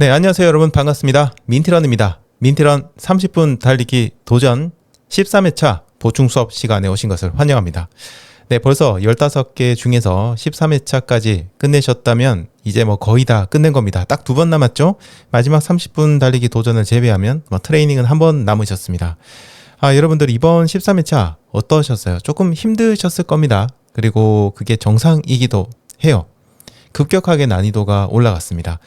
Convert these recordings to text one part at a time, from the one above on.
네, 안녕하세요 여러분, 반갑습니다. 민티런입니다. 민티런 30분 달리기 도전 13회차 보충 수업 시간에 오신 것을 환영합니다. 네, 벌써 15개 중에서 13회차까지 끝내셨다면 이제 뭐 거의 다 끝낸 겁니다. 딱 2번 남았죠? 마지막 30분 달리기 도전을 제외하면 트레이닝은 1번 남으셨습니다. 여러분들 이번 13회차 어떠셨어요? 조금 힘드셨을 겁니다. 그리고 그게 정상이기도 해요. 급격하게 난이도가 올라갔습니다.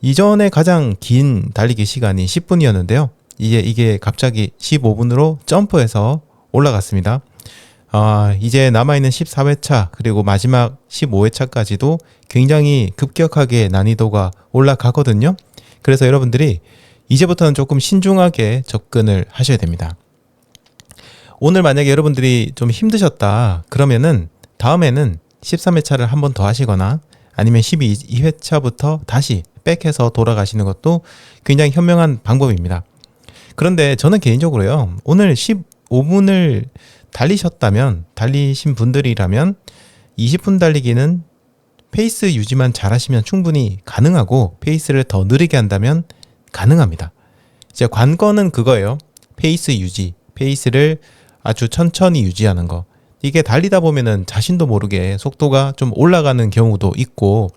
이전에 가장 긴 달리기 시간이 10분이었는데요. 이게 갑자기 15분으로 점프해서 올라갔습니다. 이제 남아있는 14회차 그리고 마지막 15회차까지도 굉장히 급격하게 난이도가 올라가거든요. 그래서 여러분들이 이제부터는 조금 신중하게 접근을 하셔야 됩니다. 오늘 만약에 여러분들이 좀 힘드셨다 그러면은 다음에는 13회차를 한 번 더 하시거나 아니면 12회차부터 다시 백해서 돌아가시는 것도 굉장히 현명한 방법입니다. 그런데 저는 개인적으로요, 오늘 15분을 달리신 분들이라면 20분 달리기는 페이스 유지만 잘하시면 충분히 가능하고, 페이스를 더 느리게 한다면 가능합니다. 이제 관건은 그거예요. 페이스 유지, 페이스를 아주 천천히 유지하는 거. 이게 달리다 보면은 자신도 모르게 속도가 좀 올라가는 경우도 있고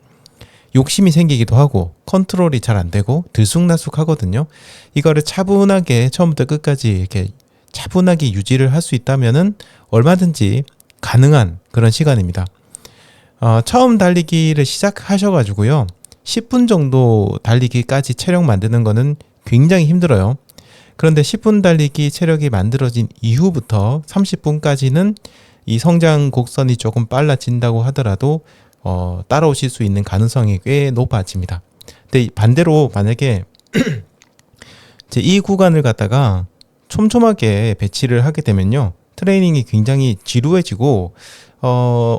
욕심이 생기기도 하고 컨트롤이 잘 안 되고 들쑥날쑥 하거든요. 이거를 차분하게 처음부터 끝까지 이렇게 차분하게 유지를 할 수 있다면은 얼마든지 가능한 그런 시간입니다. 처음 달리기를 시작하셔가지고요, 10분 정도 달리기까지 체력 만드는 거는 굉장히 힘들어요. 그런데 10분 달리기 체력이 만들어진 이후부터 30분까지는 이 성장 곡선이 조금 빨라진다고 하더라도 따라오실 수 있는 가능성이 꽤 높아집니다. 근데 반대로 만약에 이 구간을 갖다가 촘촘하게 배치를 하게 되면요, 트레이닝이 굉장히 지루해지고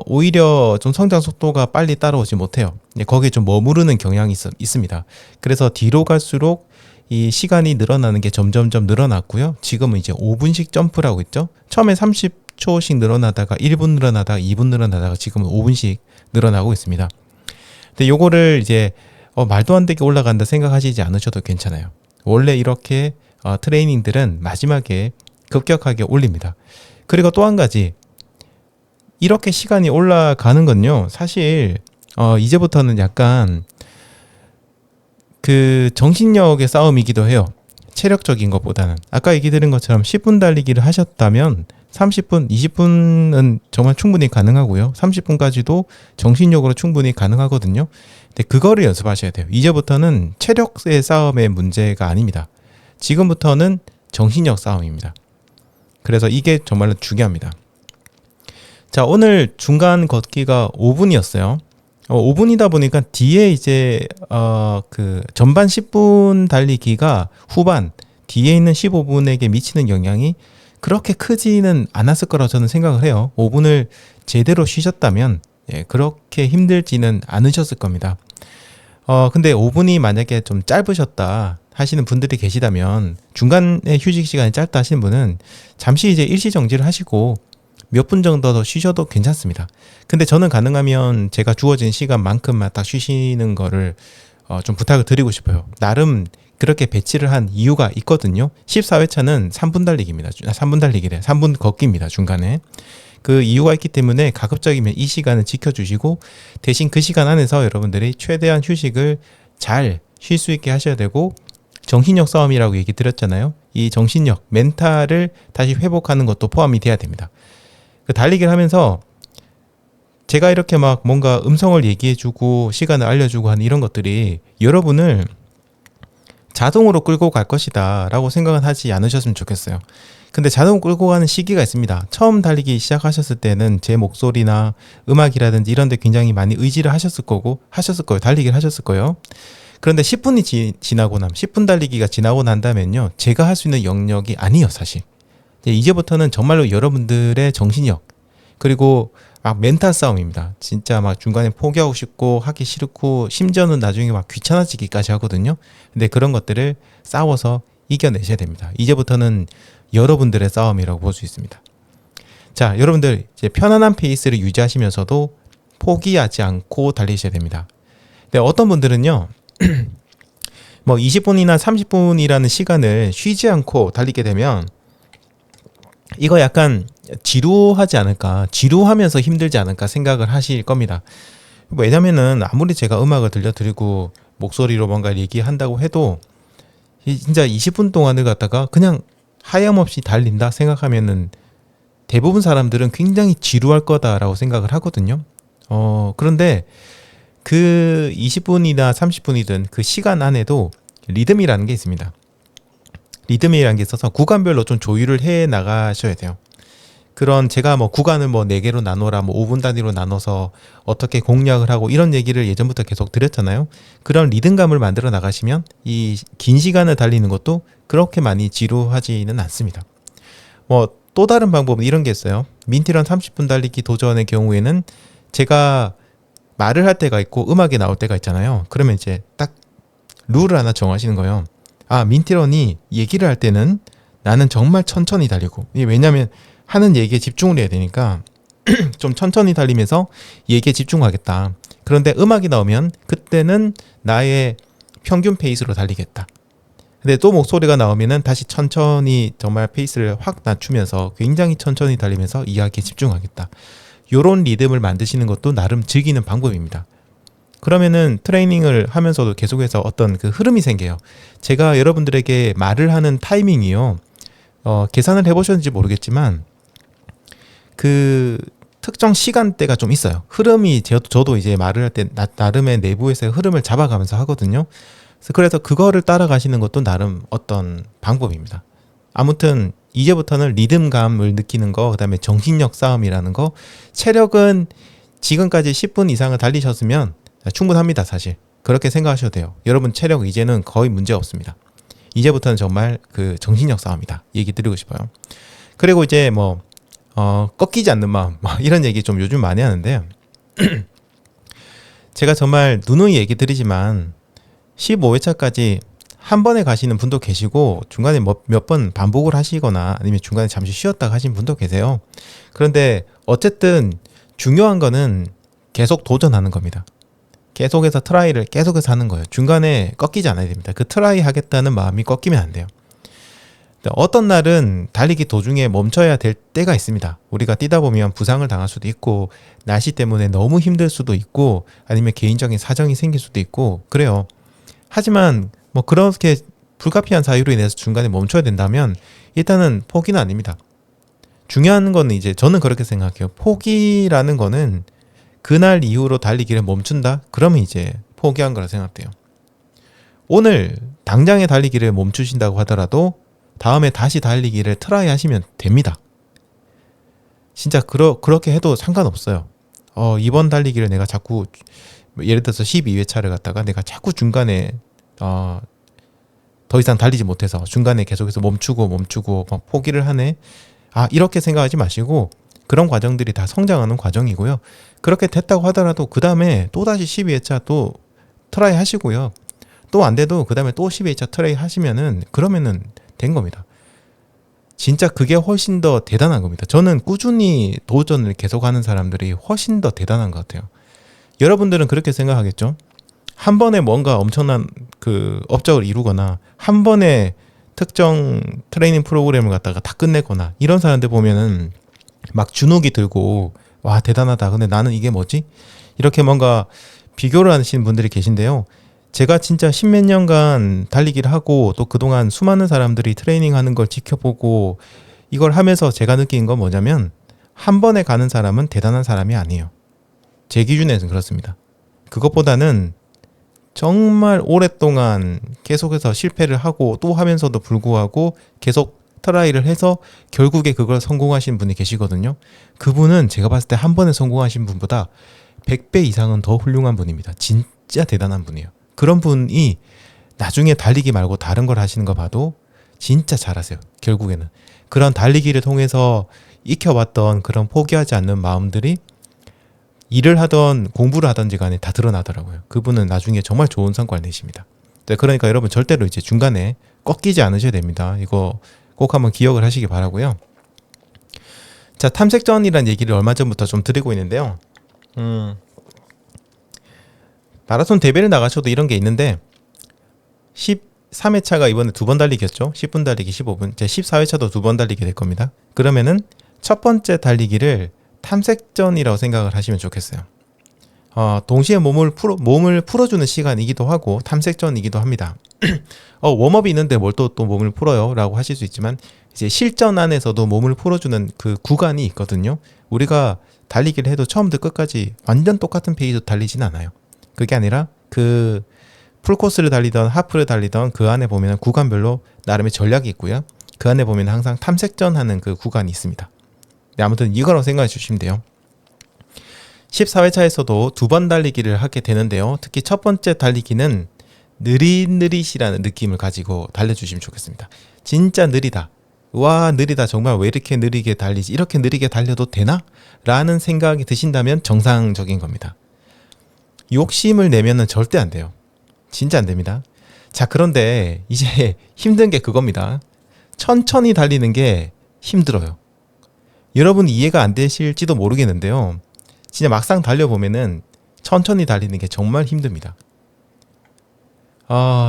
오히려 좀 성장 속도가 빨리 따라오지 못해요. 거기에 좀 머무르는 경향이 있습니다. 그래서 뒤로 갈수록 이 시간이 늘어나는 게 점점점 늘어났고요. 지금은 이제 5분씩 점프라고 있죠. 처음에 30초씩 늘어나다가 1분 늘어나다가 2분 늘어나다가 지금은 5분씩 늘어나고 있습니다. 근데 요거를 이제 말도 안 되게 올라간다 생각하시지 않으셔도 괜찮아요. 원래 이렇게 트레이닝들은 마지막에 급격하게 올립니다. 그리고 또 한 가지, 이렇게 시간이 올라가는 건요, 사실 이제부터는 약간 그 정신력의 싸움이기도 해요. 체력적인 것보다는. 아까 얘기 드린 것처럼 10분 달리기를 하셨다면 30분, 20분은 정말 충분히 가능하고요. 30분까지도 정신력으로 충분히 가능하거든요. 근데 그거를 연습하셔야 돼요. 이제부터는 체력의 싸움의 문제가 아닙니다. 지금부터는 정신력 싸움입니다. 그래서 이게 정말로 중요합니다. 자, 오늘 중간 걷기가 5분이었어요. 5분이다 보니까 뒤에 이제 그 전반 10분 달리기가 후반 뒤에 있는 15분에게 미치는 영향이 그렇게 크지는 않았을 거라고 저는 생각을 해요. 5분을 제대로 쉬셨다면 그렇게 힘들지는 않으셨을 겁니다. 근데 5분이 만약에 좀 짧으셨다 하시는 분들이 계시다면, 중간에 휴식 시간이 짧다 하시는 분은 잠시 이제 일시정지를 하시고 몇 분 정도 더 쉬셔도 괜찮습니다. 근데 저는 가능하면 제가 주어진 시간만큼만 딱 쉬시는 거를 좀 부탁을 드리고 싶어요. 나름 그렇게 배치를 한 이유가 있거든요. 14회차는 3분 달리기입니다. 3분 걷기입니다. 중간에. 그 이유가 있기 때문에 가급적이면 이 시간을 지켜주시고, 대신 그 시간 안에서 여러분들이 최대한 휴식을 잘 쉴 수 있게 하셔야 되고, 정신력 싸움이라고 얘기 드렸잖아요. 이 정신력, 멘탈을 다시 회복하는 것도 포함이 돼야 됩니다. 그 달리기를 하면서 제가 이렇게 막 뭔가 음성을 얘기해주고 시간을 알려주고 하는 이런 것들이 여러분을 자동으로 끌고 갈 것이다 라고 생각은 하지 않으셨으면 좋겠어요. 근데 자동으로 끌고 가는 시기가 있습니다. 처음 달리기 시작하셨을 때는 제 목소리나 음악이라든지 이런 데 굉장히 많이 의지를 하셨을 거예요. 달리기를 하셨을 거예요. 그런데 10분이 지나고 10분 달리기가 지나고 난다면요, 제가 할 수 있는 영역이 아니에요, 사실. 이제부터는 정말로 여러분들의 정신력, 그리고 막 멘탈 싸움입니다. 진짜 막 중간에 포기하고 싶고 하기 싫고 심지어는 나중에 막 귀찮아지기까지 하거든요. 근데 그런 것들을 싸워서 이겨내셔야 됩니다. 이제부터는 여러분들의 싸움이라고 볼 수 있습니다. 자, 여러분들 이제 편안한 페이스를 유지하시면서도 포기하지 않고 달리셔야 됩니다. 근데 어떤 분들은요 뭐 20분이나 30분이라는 시간을 쉬지 않고 달리게 되면 이거 약간 지루하지 않을까, 지루하면서 힘들지 않을까 생각을 하실 겁니다. 왜냐면은 아무리 제가 음악을 들려드리고 목소리로 뭔가 얘기한다고 해도 진짜 20분 동안을 갖다가 그냥 하염없이 달린다 생각하면은 대부분 사람들은 굉장히 지루할 거다라고 생각을 하거든요. 그런데 그 20분이나 30분이든 그 시간 안에도 리듬이라는 게 있습니다. 리듬이라는 게 있어서 구간별로 좀 조율을 해 나가셔야 돼요. 그런 제가 뭐 구간을 뭐 4개로 나눠라, 뭐 5분 단위로 나눠서 어떻게 공략을 하고 이런 얘기를 예전부터 계속 드렸잖아요. 그런 리듬감을 만들어 나가시면 이 긴 시간을 달리는 것도 그렇게 많이 지루하지는 않습니다. 뭐 또 다른 방법은 이런 게 있어요. 민티런 30분 달리기 도전의 경우에는 제가 말을 할 때가 있고 음악이 나올 때가 있잖아요. 그러면 이제 딱 룰을 하나 정하시는 거예요. 아, 민티런이 얘기를 할 때는 나는 정말 천천히 달리고, 이게 왜냐면 하는 얘기에 집중을 해야 되니까 좀 천천히 달리면서 얘기에 집중하겠다. 그런데 음악이 나오면 그때는 나의 평균 페이스로 달리겠다. 근데 또 목소리가 나오면은 다시 천천히 정말 페이스를 확 낮추면서 굉장히 천천히 달리면서 이야기에 집중하겠다. 요런 리듬을 만드시는 것도 나름 즐기는 방법입니다. 그러면은 트레이닝을 하면서도 계속해서 어떤 그 흐름이 생겨요. 제가 여러분들에게 말을 하는 타이밍이요. 계산을 해보셨는지 모르겠지만 그 특정 시간대가 좀 있어요. 흐름이 저도 이제 말을 할 때 나름의 내부에서의 흐름을 잡아가면서 하거든요. 그래서 그거를 따라가시는 것도 나름 어떤 방법입니다. 아무튼 이제부터는 리듬감을 느끼는 거, 그다음에 정신력 싸움이라는 거, 체력은 지금까지 10분 이상을 달리셨으면 충분합니다. 사실 그렇게 생각하셔도 돼요. 여러분 체력 이제는 거의 문제 없습니다. 이제부터는 정말 그 정신력 싸움이다 얘기 드리고 싶어요. 그리고 이제 뭐 꺾이지 않는 마음, 이런 얘기 좀 요즘 많이 하는데요. 제가 정말 누누이 얘기 드리지만 15회차까지 한 번에 가시는 분도 계시고 중간에 몇 번 반복을 하시거나 아니면 중간에 잠시 쉬었다가 하신 분도 계세요. 그런데 어쨌든 중요한 거는 계속 도전하는 겁니다. 계속해서 트라이를 계속해서 하는 거예요. 중간에 꺾이지 않아야 됩니다. 그 트라이 하겠다는 마음이 꺾이면 안 돼요. 어떤 날은 달리기 도중에 멈춰야 될 때가 있습니다. 우리가 뛰다 보면 부상을 당할 수도 있고 날씨 때문에 너무 힘들 수도 있고 아니면 개인적인 사정이 생길 수도 있고 그래요. 하지만 뭐 그렇게 불가피한 사유로 인해서 중간에 멈춰야 된다면 일단은 포기는 아닙니다. 중요한 거는 이제 저는 그렇게 생각해요. 포기라는 거는 그날 이후로 달리기를 멈춘다? 그러면 이제 포기한 거라 생각돼요. 오늘 당장의 달리기를 멈추신다고 하더라도 다음에 다시 달리기를 트라이 하시면 됩니다. 진짜 그렇게 해도 상관없어요. 이번 달리기를 내가 자꾸 예를 들어서 12회차를 갔다가 내가 자꾸 중간에 더 이상 달리지 못해서 중간에 계속해서 멈추고 막 포기를 하네. 이렇게 생각하지 마시고 그런 과정들이 다 성장하는 과정이고요. 그렇게 됐다고 하더라도 그 다음에 또다시 12회차 또 트라이 하시고요. 또 안 돼도 그 다음에 또 12회차 트라이 하시면은 그러면은 된 겁니다. 진짜 그게 훨씬 더 대단한 겁니다. 저는 꾸준히 도전을 계속하는 사람들이 훨씬 더 대단한 것 같아요. 여러분들은 그렇게 생각하겠죠? 한 번에 뭔가 엄청난 그 업적을 이루거나 한 번에 특정 트레이닝 프로그램을 갖다가 다 끝내거나 이런 사람들 보면은 막 주눅이 들고 와 대단하다. 근데 나는 이게 뭐지? 이렇게 뭔가 비교를 하시는 분들이 계신데요. 제가 진짜 십몇 년간 달리기를 하고 또 그동안 수많은 사람들이 트레이닝하는 걸 지켜보고 이걸 하면서 제가 느낀 건 뭐냐면 한 번에 가는 사람은 대단한 사람이 아니에요. 제 기준에서는 그렇습니다. 그것보다는 정말 오랫동안 계속해서 실패를 하고 또 하면서도 불구하고 계속 트라이를 해서 결국에 그걸 성공하신 분이 계시거든요. 그분은 제가 봤을 때 한 번에 성공하신 분보다 100배 이상은 더 훌륭한 분입니다. 진짜 대단한 분이에요. 그런 분이 나중에 달리기 말고 다른 걸 하시는 거 봐도 진짜 잘하세요. 결국에는. 그런 달리기를 통해서 익혀왔던 그런 포기하지 않는 마음들이 일을 하던 공부를 하던지 간에 다 드러나더라고요. 그분은 나중에 정말 좋은 성과를 내십니다. 그러니까 여러분 절대로 이제 중간에 꺾이지 않으셔야 됩니다. 이거 꼭 한번 기억을 하시기 바라고요. 자, 탐색전이라는 얘기를 얼마 전부터 좀 드리고 있는데요. 마라톤 대회를 나가셔도 이런 게 있는데 13회차가 이번에 2번 달리기였죠. 10분 달리기 15분. 제 14회차도 2번 달리게 될 겁니다. 그러면은 첫 번째 달리기를 탐색전이라고 생각을 하시면 좋겠어요. 동시에 몸을 풀어주는 시간이기도 하고 탐색전이기도 합니다. 웜업이 있는데 뭘 또 몸을 풀어요? 라고 하실 수 있지만 이제 실전 안에서도 몸을 풀어주는 그 구간이 있거든요. 우리가 달리기를 해도 처음부터 끝까지 완전 똑같은 페이스로 달리진 않아요. 그게 아니라 그 풀코스를 달리던 하프를 달리던 그 안에 보면 구간별로 나름의 전략이 있고요. 그 안에 보면 항상 탐색전 하는 그 구간이 있습니다. 네, 아무튼 이거라고 생각해 주시면 돼요. 14회차에서도 2번 달리기를 하게 되는데요. 특히 첫 번째 달리기는 느릿느릿이라는 느낌을 가지고 달려주시면 좋겠습니다. 진짜 느리다. 와, 느리다. 정말 왜 이렇게 느리게 달리지? 이렇게 느리게 달려도 되나? 라는 생각이 드신다면 정상적인 겁니다. 욕심을 내면은 절대 안 돼요. 진짜 안 됩니다. 자, 그런데 이제 힘든 게 그겁니다. 천천히 달리는 게 힘들어요. 여러분 이해가 안 되실지도 모르겠는데요. 진짜 막상 달려보면은 천천히 달리는 게 정말 힘듭니다.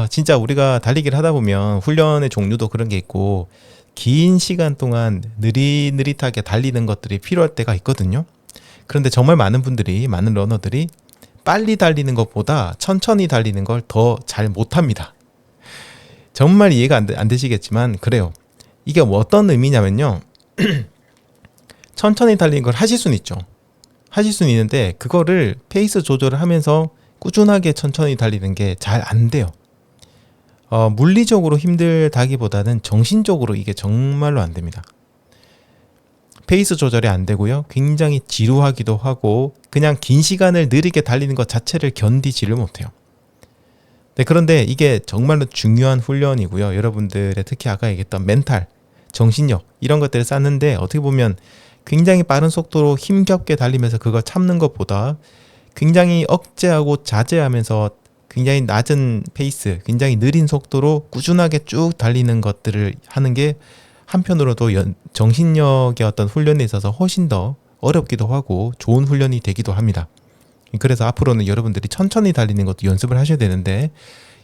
진짜 우리가 달리기를 하다 보면 훈련의 종류도 그런 게 있고 긴 시간 동안 느릿느릿하게 달리는 것들이 필요할 때가 있거든요. 그런데 정말 많은 러너들이 빨리 달리는 것보다 천천히 달리는 걸 더 잘 못합니다. 정말 이해가 안 되시겠지만 그래요. 이게 어떤 의미냐면요. 천천히 달리는 걸 하실 수는 있죠. 하실 수는 있는데 그거를 페이스 조절을 하면서 꾸준하게 천천히 달리는 게 잘 안 돼요. 물리적으로 힘들다기보다는 정신적으로 이게 정말로 안 됩니다. 페이스 조절이 안 되고요. 굉장히 지루하기도 하고 그냥 긴 시간을 느리게 달리는 것 자체를 견디지를 못해요. 네, 그런데 이게 정말로 중요한 훈련이고요. 여러분들의 특히 아까 얘기했던 멘탈, 정신력 이런 것들을 쌓는데 어떻게 보면 굉장히 빠른 속도로 힘겹게 달리면서 그걸 참는 것보다 굉장히 억제하고 자제하면서 굉장히 낮은 페이스, 굉장히 느린 속도로 꾸준하게 쭉 달리는 것들을 하는 게 한편으로도 정신력의 어떤 훈련에 있어서 훨씬 더 어렵기도 하고 좋은 훈련이 되기도 합니다. 그래서 앞으로는 여러분들이 천천히 달리는 것도 연습을 하셔야 되는데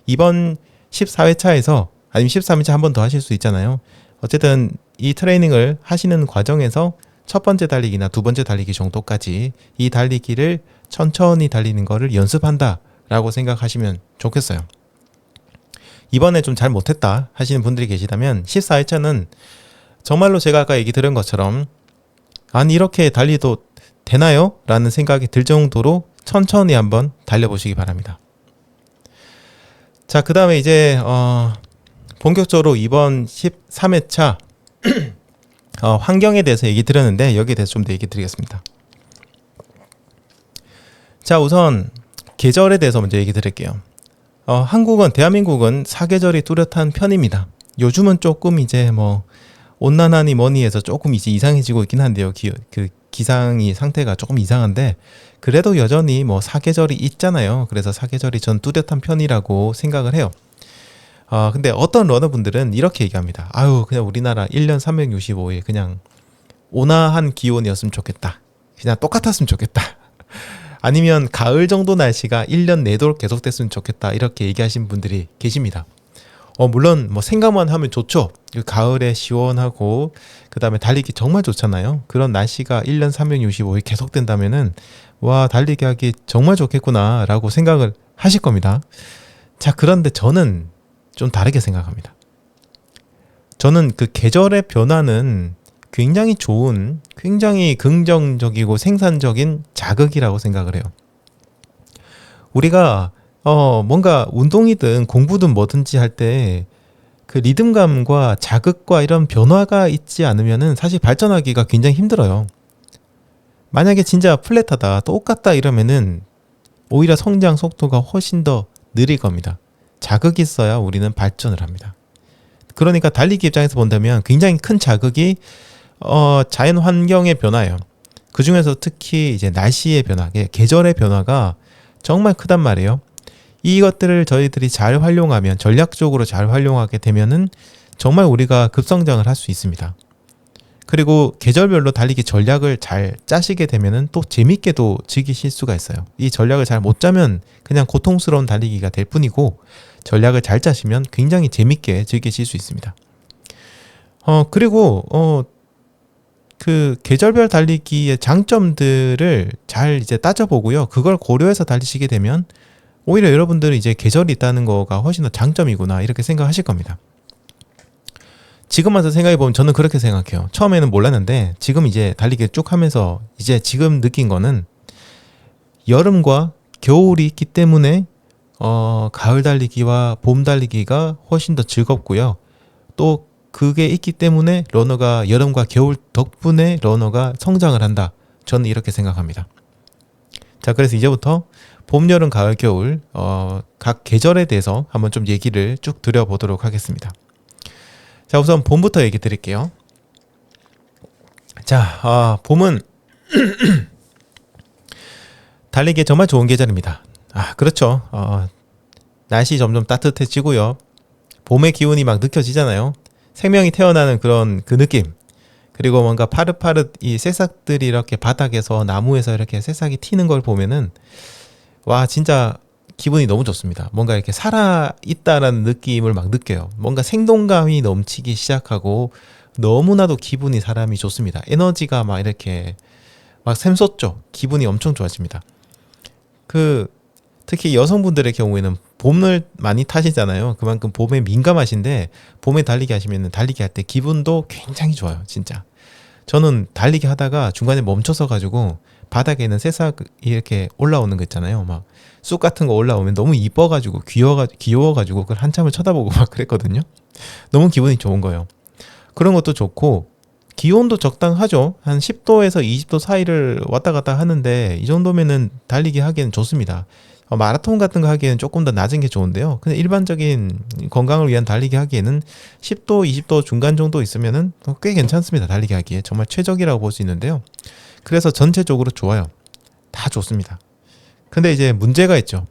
이번 14회차에서 아니면 13회차 한 번 더 하실 수 있잖아요. 어쨌든 이 트레이닝을 하시는 과정에서 첫 번째 달리기나 두 번째 달리기 정도까지 이 달리기를 천천히 달리는 거를 연습한다 라고 생각하시면 좋겠어요. 이번에 좀 잘 못했다 하시는 분들이 계시다면 14회차는 정말로 제가 아까 얘기 들은 것처럼 아니 이렇게 달리도 되나요? 라는 생각이 들 정도로 천천히 한번 달려보시기 바랍니다. 자, 그 다음에 이제 본격적으로 이번 13회차 환경에 대해서 얘기 드렸는데 여기에 대해서 좀 더 얘기 드리겠습니다. 자, 우선 계절에 대해서 먼저 얘기 드릴게요. 대한민국은 사계절이 뚜렷한 편입니다. 요즘은 조금 이제 온난화니 뭐니 해서 조금 이제 이상해지고 있긴 한데요. 기상이 상태가 조금 이상한데 그래도 여전히 사계절이 있잖아요. 그래서 사계절이 전 뚜렷한 편이라고 생각을 해요. 근데 어떤 러너분들은 이렇게 얘기합니다. 그냥 우리나라 1년 365일 그냥 온화한 기온이었으면 좋겠다. 그냥 똑같았으면 좋겠다. 아니면 가을 정도 날씨가 1년 내도록 계속됐으면 좋겠다. 이렇게 얘기하신 분들이 계십니다. 물론 생각만 하면 좋죠. 가을에 시원하고 그 다음에 달리기 정말 좋잖아요. 그런 날씨가 1년 365일 계속된다면은 와, 달리기 하기 정말 좋겠구나 라고 생각을 하실 겁니다. 자, 그런데 저는 좀 다르게 생각합니다. 저는 그 계절의 변화는 굉장히 좋은, 굉장히 긍정적이고 생산적인 자극이라고 생각을 해요. 우리가 뭔가 운동이든 공부든 뭐든지 할 때 그 리듬감과 자극과 이런 변화가 있지 않으면은 사실 발전하기가 굉장히 힘들어요. 만약에 진짜 플랫하다, 똑같다 이러면은 오히려 성장 속도가 훨씬 더 느릴 겁니다. 자극이 있어야 우리는 발전을 합니다. 그러니까 달리기 입장에서 본다면 굉장히 큰 자극이 자연 환경의 변화예요. 그 중에서 특히 이제 날씨의 변화, 계절의 변화가 정말 크단 말이에요. 이것들을 저희들이 잘 활용하면, 전략적으로 잘 활용하게 되면은 정말 우리가 급성장을 할 수 있습니다. 그리고 계절별로 달리기 전략을 잘 짜시게 되면은 또 재밌게도 즐기실 수가 있어요. 이 전략을 잘 못 짜면 그냥 고통스러운 달리기가 될 뿐이고, 전략을 잘 짜시면 굉장히 재밌게 즐기실 수 있습니다. 그리고 그 계절별 달리기의 장점들을 잘 이제 따져보고요. 그걸 고려해서 달리시게 되면 오히려 여러분들은 이제 계절이 있다는 거가 훨씬 더 장점이구나 이렇게 생각하실 겁니다. 지금 와서 생각해보면 저는 그렇게 생각해요. 처음에는 몰랐는데 지금 이제 달리기를 쭉 하면서 이제 지금 느낀 거는 여름과 겨울이 있기 때문에 가을 달리기와 봄 달리기가 훨씬 더 즐겁고요. 또 그게 있기 때문에 러너가 여름과 겨울 덕분에 러너가 성장을 한다. 저는 이렇게 생각합니다. 자, 그래서 이제부터 봄, 여름, 가을, 겨울 각 계절에 대해서 한번 좀 얘기를 쭉 드려보도록 하겠습니다. 자, 우선 봄부터 얘기 드릴게요. 자, 봄은 달리기에 정말 좋은 계절입니다. 그렇죠. 날씨 점점 따뜻해지고요. 봄의 기운이 막 느껴지잖아요. 생명이 태어나는 그런 그 느낌. 그리고 뭔가 파릇파릇 이 새싹들이 이렇게 바닥에서 나무에서 이렇게 새싹이 튀는 걸 보면은 와, 진짜 기분이 너무 좋습니다. 뭔가 이렇게 살아있다라는 느낌을 막 느껴요. 뭔가 생동감이 넘치기 시작하고 너무나도 기분이 사람이 좋습니다. 에너지가 막 이렇게 막 샘솟죠. 기분이 엄청 좋아집니다. 특히 여성분들의 경우에는 봄을 많이 타시잖아요. 그만큼 봄에 민감하신데 봄에 달리기 하시면 달리기 할 때 기분도 굉장히 좋아요. 진짜. 저는 달리기 하다가 중간에 멈춰서 가지고 바닥에 있는 새싹이 이렇게 올라오는 거 있잖아요. 막 쑥 같은 거 올라오면 너무 이뻐가지고 귀여워가지고 그걸 한참을 쳐다보고 막 그랬거든요. 너무 기분이 좋은 거예요. 그런 것도 좋고 기온도 적당하죠. 한 10도에서 20도 사이를 왔다 갔다 하는데 이 정도면은 달리기 하기에는 좋습니다. 마라톤 같은 거 하기에는 조금 더 낮은 게 좋은데요. 근데 일반적인 건강을 위한 달리기 하기에는 10도, 20도 중간 정도 있으면은 꽤 괜찮습니다. 달리기 하기에 정말 최적이라고 볼 수 있는데요. 그래서 전체적으로 좋아요. 다 좋습니다. 근데 이제 문제가 있죠.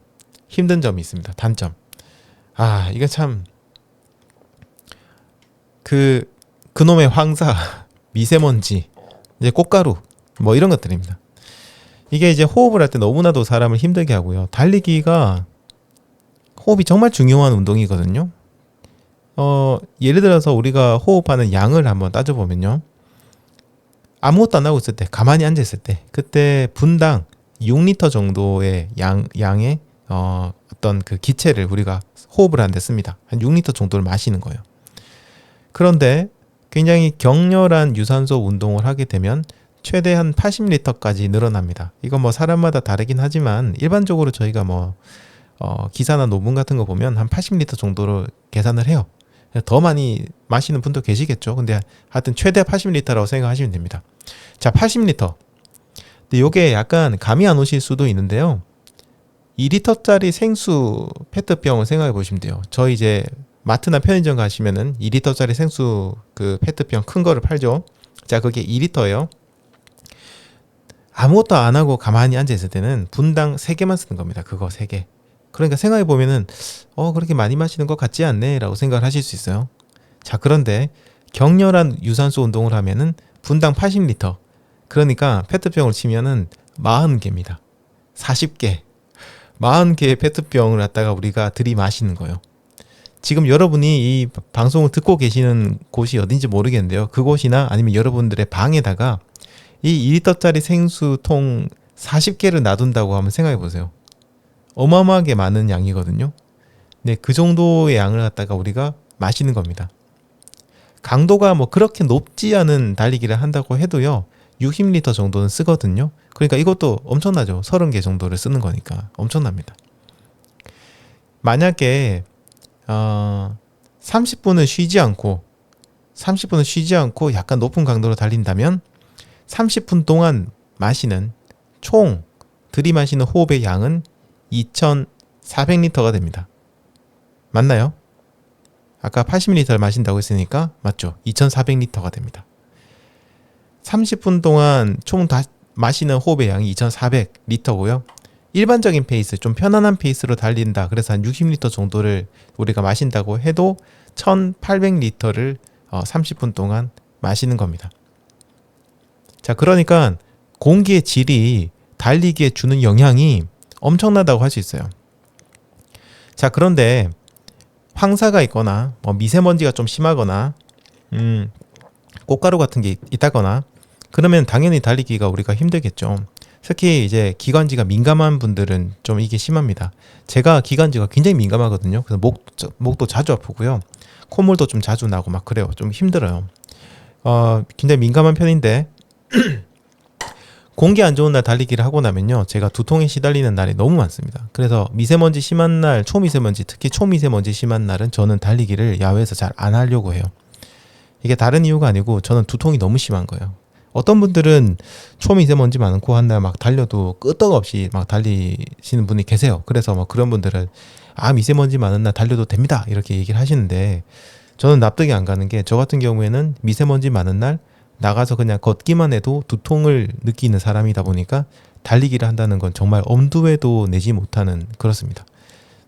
힘든 점이 있습니다. 단점. 이게 참 그놈의 황사, 미세먼지, 이제 꽃가루 뭐 이런 것들입니다. 이게 이제 호흡을 할 때 너무나도 사람을 힘들게 하고요. 달리기가 호흡이 정말 중요한 운동이거든요. 예를 들어서 우리가 호흡하는 양을 한번 따져보면요. 아무것도 안 하고 있을 때, 가만히 앉아 있을 때, 그때 분당 6리터 정도의 양의 어떤 그 기체를 우리가 호흡을 하는데 씁니다. 한 6리터 정도를 마시는 거예요. 그런데 굉장히 격렬한 유산소 운동을 하게 되면 최대 한 80리터까지 늘어납니다. 이건 뭐 사람마다 다르긴 하지만 일반적으로 저희가 기사나 논문 같은 거 보면 한 80리터 정도로 계산을 해요. 더 많이 마시는 분도 계시겠죠. 근데 하여튼 최대 80리터라고 생각하시면 됩니다. 자, 80리터. 근데 이게 약간 감이 안 오실 수도 있는데요. 2리터짜리 생수 페트병을 생각해 보시면 돼요. 저희 이제 마트나 편의점 가시면은 2리터짜리 생수 그 페트병 큰 거를 팔죠. 자, 그게 2리터예요. 아무것도 안 하고 가만히 앉아 있을 때는 분당 3개만 쓰는 겁니다. 그거 3개. 그러니까 생각해 보면은 그렇게 많이 마시는 것 같지 않네 라고 생각을 하실 수 있어요. 자, 그런데 격렬한 유산소 운동을 하면은 분당 80리터. 그러니까 페트병을 치면은 40개입니다. 40개. 40개의 페트병을 갖다가 우리가 들이마시는 거예요. 지금 여러분이 이 방송을 듣고 계시는 곳이 어딘지 모르겠는데요. 그곳이나 아니면 여러분들의 방에다가 이 2리터짜리 생수통 40개를 놔둔다고 한번 생각해 보세요. 어마어마하게 많은 양이거든요. 네, 그 정도의 양을 갖다가 우리가 마시는 겁니다. 강도가 뭐 그렇게 높지 않은 달리기를 한다고 해도요. 60리터 정도는 쓰거든요. 그러니까 이것도 엄청나죠. 30개 정도를 쓰는 거니까 엄청납니다. 만약에 30분을 쉬지 않고 약간 높은 강도로 달린다면 30분 동안 마시는 총 들이마시는 호흡의 양은 2,400리터가 됩니다. 맞나요? 아까 80리터를 마신다고 했으니까 맞죠? 2,400리터가 됩니다. 30분 동안 총 다 마시는 호흡의 양이 2,400리터고요. 일반적인 페이스, 좀 편안한 페이스로 달린다. 그래서 한 60리터 정도를 우리가 마신다고 해도 1,800리터를 30분 동안 마시는 겁니다. 자, 그러니까 공기의 질이 달리기에 주는 영향이 엄청나다고 할 수 있어요. 자, 그런데 황사가 있거나 뭐 미세먼지가 좀 심하거나 꽃가루 같은 게 있다거나 그러면 당연히 달리기가 우리가 힘들겠죠. 특히 이제 기관지가 민감한 분들은 좀 이게 심합니다. 제가 기관지가 굉장히 민감하거든요. 그래서 목도 자주 아프고요. 콧물도 좀 자주 나고 막 그래요. 좀 힘들어요. 굉장히 민감한 편인데 공기 안 좋은 날 달리기를 하고 나면요, 제가 두통에 시달리는 날이 너무 많습니다. 그래서 미세먼지 심한 날, 초미세먼지, 특히 초미세먼지 심한 날은 저는 달리기를 야외에서 잘 안 하려고 해요. 이게 다른 이유가 아니고 저는 두통이 너무 심한 거예요. 어떤 분들은 초미세먼지 많고 한 날 막 달려도 끄떡없이 막 달리시는 분이 계세요. 그래서 막 그런 분들은 미세먼지 많은 날 달려도 됩니다, 이렇게 얘기를 하시는데 저는 납득이 안 가는 게, 저 같은 경우에는 미세먼지 많은 날 나가서 그냥 걷기만 해도 두통을 느끼는 사람이다 보니까 달리기를 한다는 건 정말 엄두에도 내지 못하는, 그렇습니다.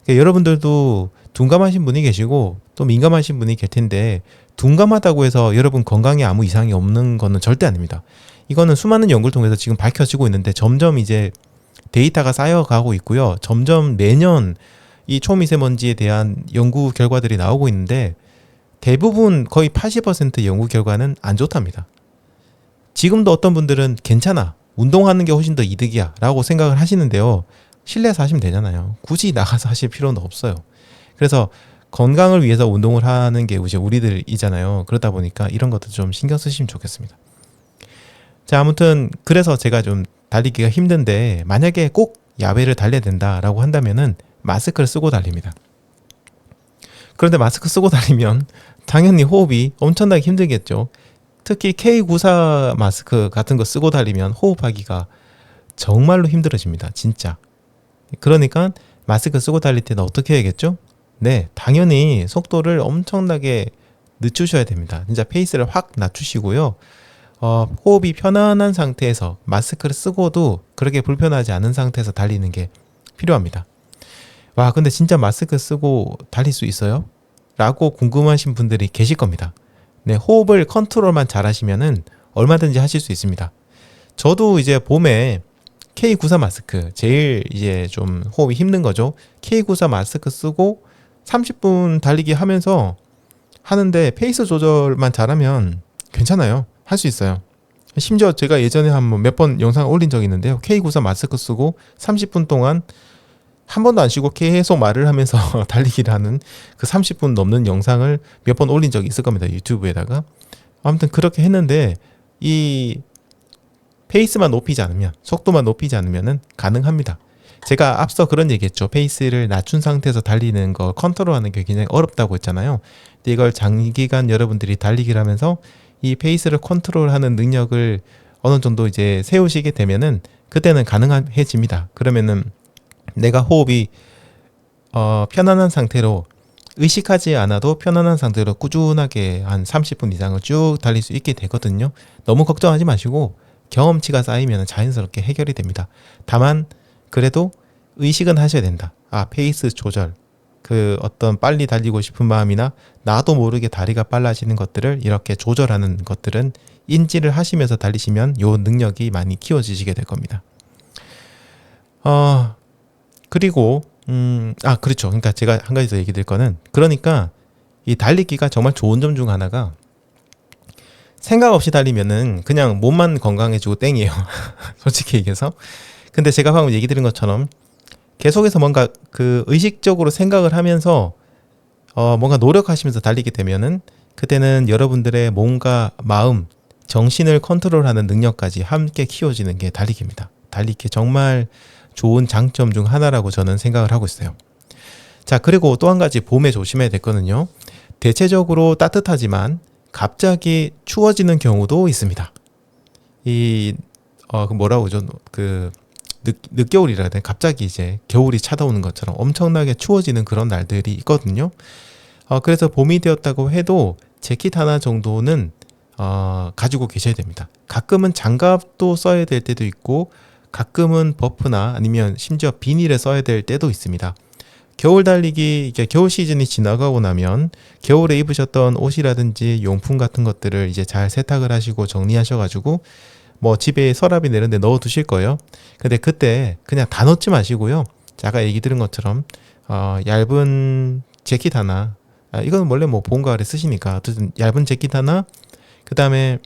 그러니까 여러분들도 둔감하신 분이 계시고 또 민감하신 분이 계실 텐데, 둔감하다고 해서 여러분 건강에 아무 이상이 없는 거는 절대 아닙니다. 이거는 수많은 연구를 통해서 지금 밝혀지고 있는데 점점 이제 데이터가 쌓여가고 있고요. 점점 매년 이 초미세먼지에 대한 연구 결과들이 나오고 있는데 대부분 거의 80% 연구 결과는 안 좋답니다. 지금도 어떤 분들은 괜찮아, 운동하는 게 훨씬 더 이득이야 라고 생각을 하시는데요, 실내에서 하시면 되잖아요. 굳이 나가서 하실 필요는 없어요. 그래서 건강을 위해서 운동을 하는 게 이제 우리들이잖아요. 그러다 보니까 이런 것도 좀 신경 쓰시면 좋겠습니다. 자, 아무튼 그래서 제가 좀 달리기가 힘든데 만약에 꼭 야외를 달려야 된다라고 한다면은 마스크를 쓰고 달립니다. 그런데 마스크 쓰고 달리면 당연히 호흡이 엄청나게 힘들겠죠. 특히 K94 마스크 같은 거 쓰고 달리면 호흡하기가 정말로 힘들어집니다. 진짜. 그러니까 마스크 쓰고 달릴 때는 어떻게 해야겠죠? 네, 당연히 속도를 엄청나게 늦추셔야 됩니다. 진짜 페이스를 확 낮추시고요. 호흡이 편안한 상태에서 마스크를 쓰고도 그렇게 불편하지 않은 상태에서 달리는 게 필요합니다. 와, 근데 진짜 마스크 쓰고 달릴 수 있어요? 라고 궁금하신 분들이 계실 겁니다. 네, 호흡을 컨트롤만 잘 하시면은 얼마든지 하실 수 있습니다. 저도 이제 봄에 K94 마스크, 제일 이제 좀 호흡이 힘든 거죠. K94 마스크 쓰고 30분 달리기 하면서 하는데 페이스 조절만 잘하면 괜찮아요. 할 수 있어요. 심지어 제가 예전에 한 몇 번 영상 올린 적이 있는데요. K94 마스크 쓰고 30분 동안 한 번도 안 쉬고 계속 말을 하면서 달리기를 하는 그 30분 넘는 영상을 몇 번 올린 적이 있을 겁니다. 유튜브에다가. 아무튼 그렇게 했는데 이 페이스만 높이지 않으면, 속도만 높이지 않으면 가능합니다. 제가 앞서 그런 얘기했죠. 페이스를 낮춘 상태에서 달리는 거 컨트롤하는 게 굉장히 어렵다고 했잖아요. 근데 이걸 장기간 여러분들이 달리기를 하면서 이 페이스를 컨트롤하는 능력을 어느 정도 이제 세우시게 되면은 그때는 가능해집니다. 그러면은 내가 호흡이 편안한 상태로, 의식하지 않아도 편안한 상태로 꾸준하게 한 30분 이상을 쭉 달릴 수 있게 되거든요. 너무 걱정하지 마시고 경험치가 쌓이면 자연스럽게 해결이 됩니다. 다만 그래도 의식은 하셔야 된다. 페이스 조절, 그 어떤 빨리 달리고 싶은 마음이나 나도 모르게 다리가 빨라지는 것들을 이렇게 조절하는 것들은 인지를 하시면서 달리시면 요 능력이 많이 키워지시게 될 겁니다. 그리고 그렇죠. 그러니까 제가 한 가지 더 얘기 드릴 거는, 그러니까 이 달리기가 정말 좋은 점 중 하나가, 생각 없이 달리면은 그냥 몸만 건강해지고 땡이에요. 솔직히 얘기해서. 근데 제가 방금 얘기 드린 것처럼 계속해서 뭔가 그 의식적으로 생각을 하면서 뭔가 노력하시면서 달리게 되면은 그때는 여러분들의 몸과 마음, 정신을 컨트롤하는 능력까지 함께 키워지는 게 달리기입니다. 달리기 정말 좋은 장점 중 하나라고 저는 생각을 하고 있어요. 자, 그리고 또 한 가지 봄에 조심해야 될 거는요. 대체적으로 따뜻하지만 갑자기 추워지는 경우도 있습니다. 그 뭐라고 하죠? 그 늦겨울이라 해야 되나? 갑자기 이제 겨울이 찾아오는 것처럼 엄청나게 추워지는 그런 날들이 있거든요. 그래서 봄이 되었다고 해도 재킷 하나 정도는 가지고 계셔야 됩니다. 가끔은 장갑도 써야 될 때도 있고, 가끔은 버프나 아니면 심지어 비닐을 써야 될 때도 있습니다. 겨울 달리기, 이제 겨울 시즌이 지나가고 나면 겨울에 입으셨던 옷이라든지 용품 같은 것들을 이제 잘 세탁을 하시고 정리하셔가지고 뭐 집에 서랍이 내는데 넣어 두실 거예요. 근데 그때 그냥 다 넣지 마시고요. 아까 얘기 들은 것처럼 얇은 재킷 하나 이건 원래 뭐 봄 가을에 쓰시니까 어쨌든 얇은 재킷 하나, 그 다음에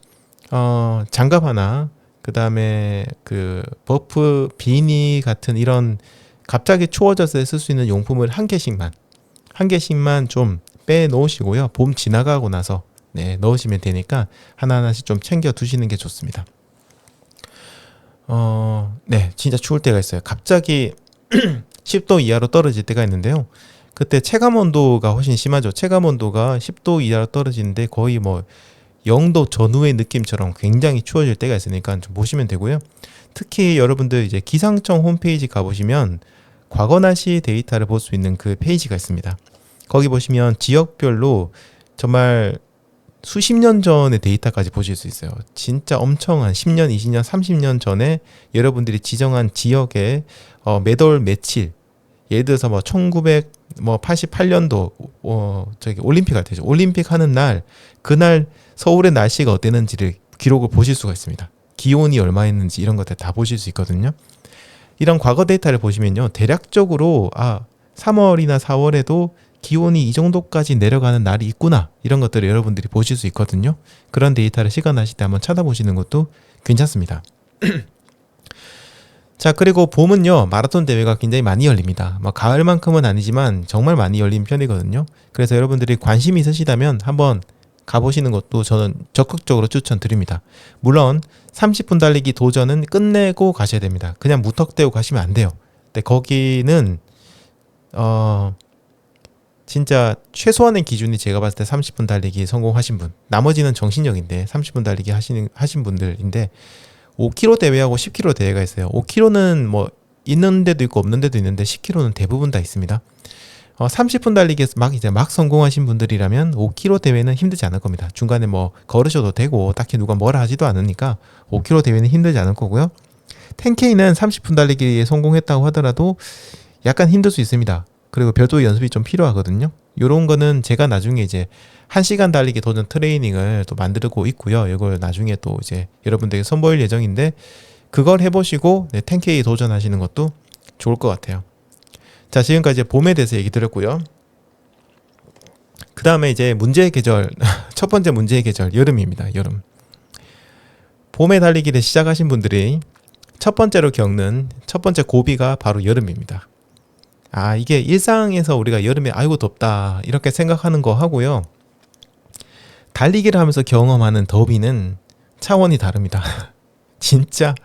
장갑 하나, 그 다음에 그 버프 비니 같은 이런 갑자기 추워졌을 때 쓸 수 있는 용품을 한 개씩만 좀 빼 놓으시고요. 봄 지나가고 나서 넣으시면 되니까 하나하나씩 좀 챙겨 두시는 게 좋습니다. 진짜 추울 때가 있어요. 갑자기 10도 이하로 떨어질 때가 있는데요. 그때 체감 온도가 훨씬 심하죠. 체감 온도가 10도 이하로 떨어지는데 거의 뭐 0도 전후의 느낌처럼 굉장히 추워질 때가 있으니까 좀 보시면 되고요. 특히 여러분들 이제 기상청 홈페이지 가보시면 과거 날씨 데이터를 볼 수 있는 그 페이지가 있습니다. 거기 보시면 지역별로 정말 수십 년 전의 데이터까지 보실 수 있어요. 진짜 엄청 한 10년, 20년, 30년 전에 여러분들이 지정한 지역에 매월 며칠, 예를 들어서 뭐 1988년도 저기 올림픽 할 때죠. 올림픽 하는 날 그날 서울의 날씨가 어땠는지를 기록을 보실 수가 있습니다. 기온이 얼마였는지 이런 것들 다 보실 수 있거든요. 이런 과거 데이터를 보시면요. 대략적으로 3월이나 4월에도 기온이 이 정도까지 내려가는 날이 있구나. 이런 것들을 여러분들이 보실 수 있거든요. 그런 데이터를 시간 나실 때 한번 찾아보시는 것도 괜찮습니다. 자, 그리고 봄은요. 마라톤 대회가 굉장히 많이 열립니다. 가을만큼은 아니지만 정말 많이 열린 편이거든요. 그래서 여러분들이 관심이 있으시다면 한번 가보시는 것도 저는 적극적으로 추천드립니다. 물론 30분 달리기 도전은 끝내고 가셔야 됩니다. 그냥 무턱대고 가시면 안 돼요. 근데 거기는 진짜 최소한의 기준이 제가 봤을 때 30분 달리기 성공하신 분, 나머지는 정신력인데 30분 달리기 하신 분들인데 5km 대회하고 10km 대회가 있어요. 5km는 뭐 있는 데도 있고 없는 데도 있는데 10km는 대부분 다 있습니다. 30분 달리기에서 막 성공하신 분들이라면 5km 대회는 힘들지 않을 겁니다. 중간에 뭐 걸으셔도 되고 딱히 누가 뭐라 하지도 않으니까 5km 대회는 힘들지 않을 거고요. 10K는 30분 달리기에 성공했다고 하더라도 약간 힘들 수 있습니다. 그리고 별도의 연습이 좀 필요하거든요. 요런 거는 제가 나중에 이제 1시간 달리기 도전 트레이닝을 또 만들고 있고요. 이걸 나중에 또 이제 여러분들에게 선보일 예정인데 그걸 해보시고 10K 도전하시는 것도 좋을 것 같아요. 자, 지금까지 봄에 대해서 얘기 드렸고요. 그 다음에 이제 문제의 계절, 첫 번째 문제의 계절, 여름입니다. 여름. 봄에 달리기를 시작하신 분들이 첫 번째로 겪는 첫 번째 고비가 바로 여름입니다. 이게 일상에서 우리가 여름에 아이고 덥다 이렇게 생각하는 거 하고요. 달리기를 하면서 경험하는 더위는 차원이 다릅니다. 진짜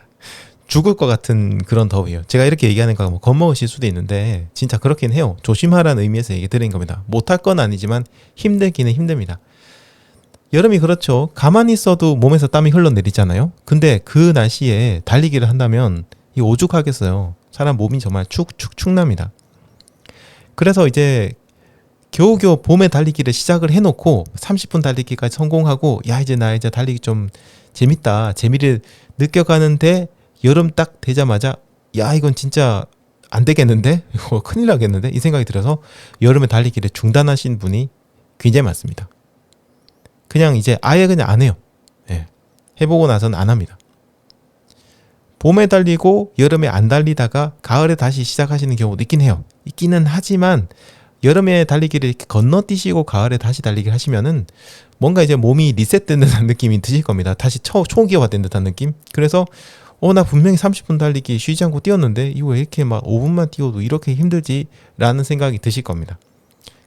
죽을 것 같은 그런 더위예요. 제가 이렇게 얘기하는 거 뭐 겁먹으실 수도 있는데 진짜 그렇긴 해요. 조심하라는 의미에서 얘기 드린 겁니다. 못할 건 아니지만 힘들기는 힘듭니다. 여름이 그렇죠. 가만히 있어도 몸에서 땀이 흘러내리잖아요. 근데 그 날씨에 달리기를 한다면 이 오죽하겠어요. 사람 몸이 정말 축납니다. 그래서 이제 겨우겨우 봄에 달리기를 시작을 해놓고 30분 달리기까지 성공하고 이제 나 이제 달리기 좀 재밌다 재미를 느껴가는데 여름 딱 되자마자 이건 진짜 안 되겠는데? 이거 큰일 나겠는데? 이 생각이 들어서 여름에 달리기를 중단하신 분이 굉장히 많습니다. 그냥 이제 아예 그냥 안 해요. 해보고 나서는 안 합니다. 봄에 달리고 여름에 안 달리다가 가을에 다시 시작하시는 경우도 있긴 해요. 있기는 하지만 여름에 달리기를 이렇게 건너뛰시고 가을에 다시 달리기를 하시면은 뭔가 이제 몸이 리셋된 듯한 느낌이 드실 겁니다. 다시 초기화된 듯한 느낌. 그래서 나 분명히 30분 달리기 쉬지 않고 뛰었는데 이거 왜 이렇게 막 5분만 뛰어도 이렇게 힘들지? 라는 생각이 드실 겁니다.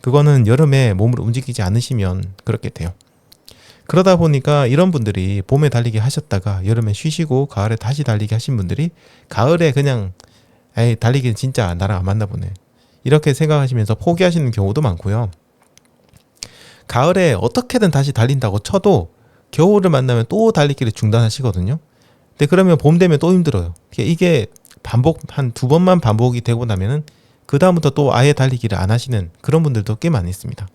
그거는 여름에 몸을 움직이지 않으시면 그렇게 돼요. 그러다 보니까 이런 분들이 봄에 달리기 하셨다가 여름에 쉬시고 가을에 다시 달리기 하신 분들이 가을에 그냥 달리기는 진짜 나랑 안 맞나 보네 이렇게 생각하시면서 포기하시는 경우도 많고요. 가을에 어떻게든 다시 달린다고 쳐도 겨울을 만나면 또 달리기를 중단하시거든요. 근데 그러면 봄 되면 또 힘들어요. 이게 반복 한 2번만 반복이 되고 나면은 그 다음부터 또 아예 달리기를 안 하시는 그런 분들도 꽤 많이 있습니다.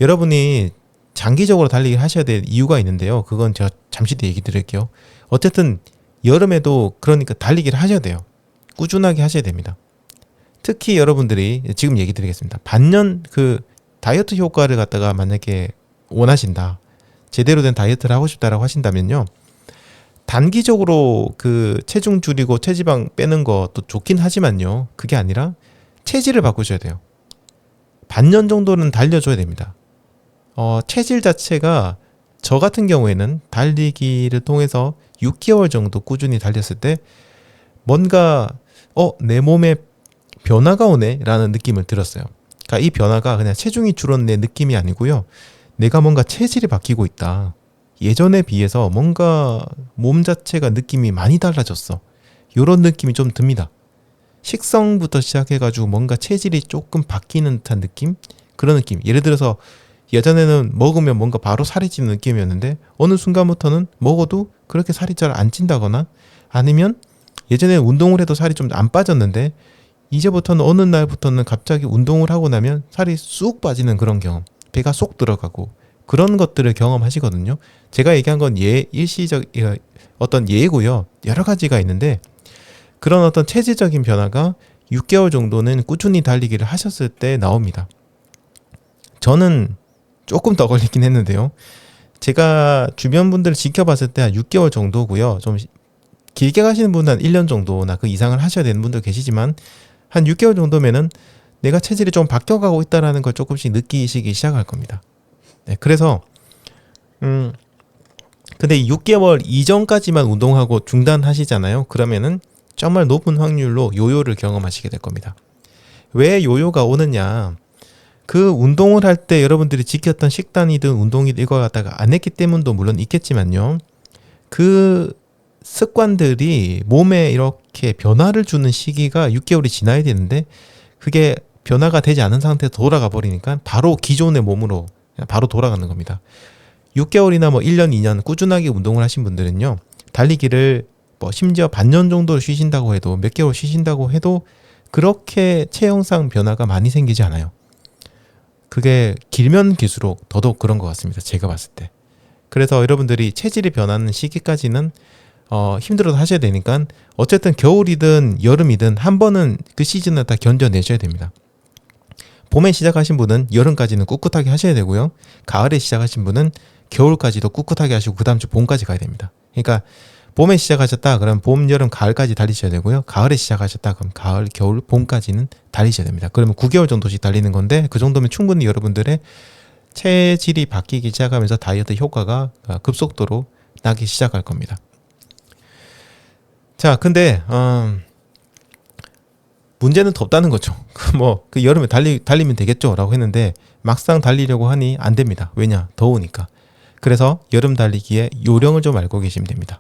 여러분이 장기적으로 달리기를 하셔야 될 이유가 있는데요. 그건 제가 잠시 뒤에 얘기 드릴게요. 어쨌든 여름에도 그러니까 달리기를 하셔야 돼요. 꾸준하게 하셔야 됩니다. 특히 여러분들이 지금 얘기 드리겠습니다. 반년 그 다이어트 효과를 갖다가 만약에 원하신다. 제대로 된 다이어트를 하고 싶다라고 하신다면요. 단기적으로 그 체중 줄이고 체지방 빼는 것도 좋긴 하지만요. 그게 아니라 체질을 바꾸셔야 돼요. 반년 정도는 달려줘야 됩니다. 체질 자체가 저 같은 경우에는 달리기를 통해서 6개월 정도 꾸준히 달렸을 때 뭔가 내 몸에 변화가 오네 라는 느낌을 들었어요. 그러니까 이 변화가 그냥 체중이 줄었네 느낌이 아니고요. 내가 뭔가 체질이 바뀌고 있다. 예전에 비해서 뭔가 몸 자체가 느낌이 많이 달라졌어. 이런 느낌이 좀 듭니다. 식성부터 시작해가지고 뭔가 체질이 조금 바뀌는 듯한 느낌? 그런 느낌. 예를 들어서 예전에는 먹으면 뭔가 바로 살이 찌는 느낌이었는데 어느 순간부터는 먹어도 그렇게 살이 잘 안 찐다거나 아니면 예전에 운동을 해도 살이 좀 안 빠졌는데 이제부터는 어느 날부터는 갑자기 운동을 하고 나면 살이 쑥 빠지는 그런 경험. 배가 쏙 들어가고 그런 것들을 경험하시거든요. 제가 얘기한 건 일시적 어떤 예고요. 여러 가지가 있는데 그런 어떤 체질적인 변화가 6개월 정도는 꾸준히 달리기를 하셨을 때 나옵니다. 저는 조금 더 걸리긴 했는데요. 제가 주변 분들을 지켜봤을 때 한 6개월 정도고요. 좀 길게 가시는 분은 한 1년 정도나 그 이상을 하셔야 되는 분도 계시지만 한 6개월 정도면은 내가 체질이 좀 바뀌어가고 있다는 걸 조금씩 느끼시기 시작할 겁니다. 네, 그래서 근데 6개월 이전까지만 운동하고 중단하시잖아요. 그러면은 정말 높은 확률로 요요를 경험하시게 될 겁니다. 왜 요요가 오느냐? 그 운동을 할 때 여러분들이 지켰던 식단이든 운동이든 이걸 갖다가 안 했기 때문도 물론 있겠지만요. 그 습관들이 몸에 이렇게 변화를 주는 시기가 6개월이 지나야 되는데 그게 변화가 되지 않은 상태에서 돌아가 버리니까 바로 기존의 몸으로 바로 돌아가는 겁니다. 6개월이나 뭐 1년, 2년 꾸준하게 운동을 하신 분들은요. 달리기를 뭐 심지어 반년 정도 쉬신다고 해도 몇 개월 쉬신다고 해도 그렇게 체형상 변화가 많이 생기지 않아요. 그게 길면 길수록 더더욱 그런 것 같습니다. 제가 봤을 때. 그래서 여러분들이 체질이 변하는 시기까지는 힘들어도 하셔야 되니까 어쨌든 겨울이든 여름이든 한 번은 그 시즌을 다 견뎌내셔야 됩니다. 봄에 시작하신 분은 여름까지는 꿋꿋하게 하셔야 되고요. 가을에 시작하신 분은 겨울까지도 꿋꿋하게 하시고 그 다음 주 봄까지 가야 됩니다. 그러니까 봄에 시작하셨다 그럼 봄, 여름, 가을까지 달리셔야 되고요. 가을에 시작하셨다 그럼 가을, 겨울, 봄까지는 달리셔야 됩니다. 그러면 9개월 정도씩 달리는 건데 그 정도면 충분히 여러분들의 체질이 바뀌기 시작하면서 다이어트 효과가 급속도로 나기 시작할 겁니다. 자, 근데 문제는 덥다는 거죠. 그 여름에 달리면 되겠죠라고 했는데 막상 달리려고 하니 안 됩니다. 왜냐? 더우니까. 그래서 여름 달리기의 요령을 좀 알고 계시면 됩니다.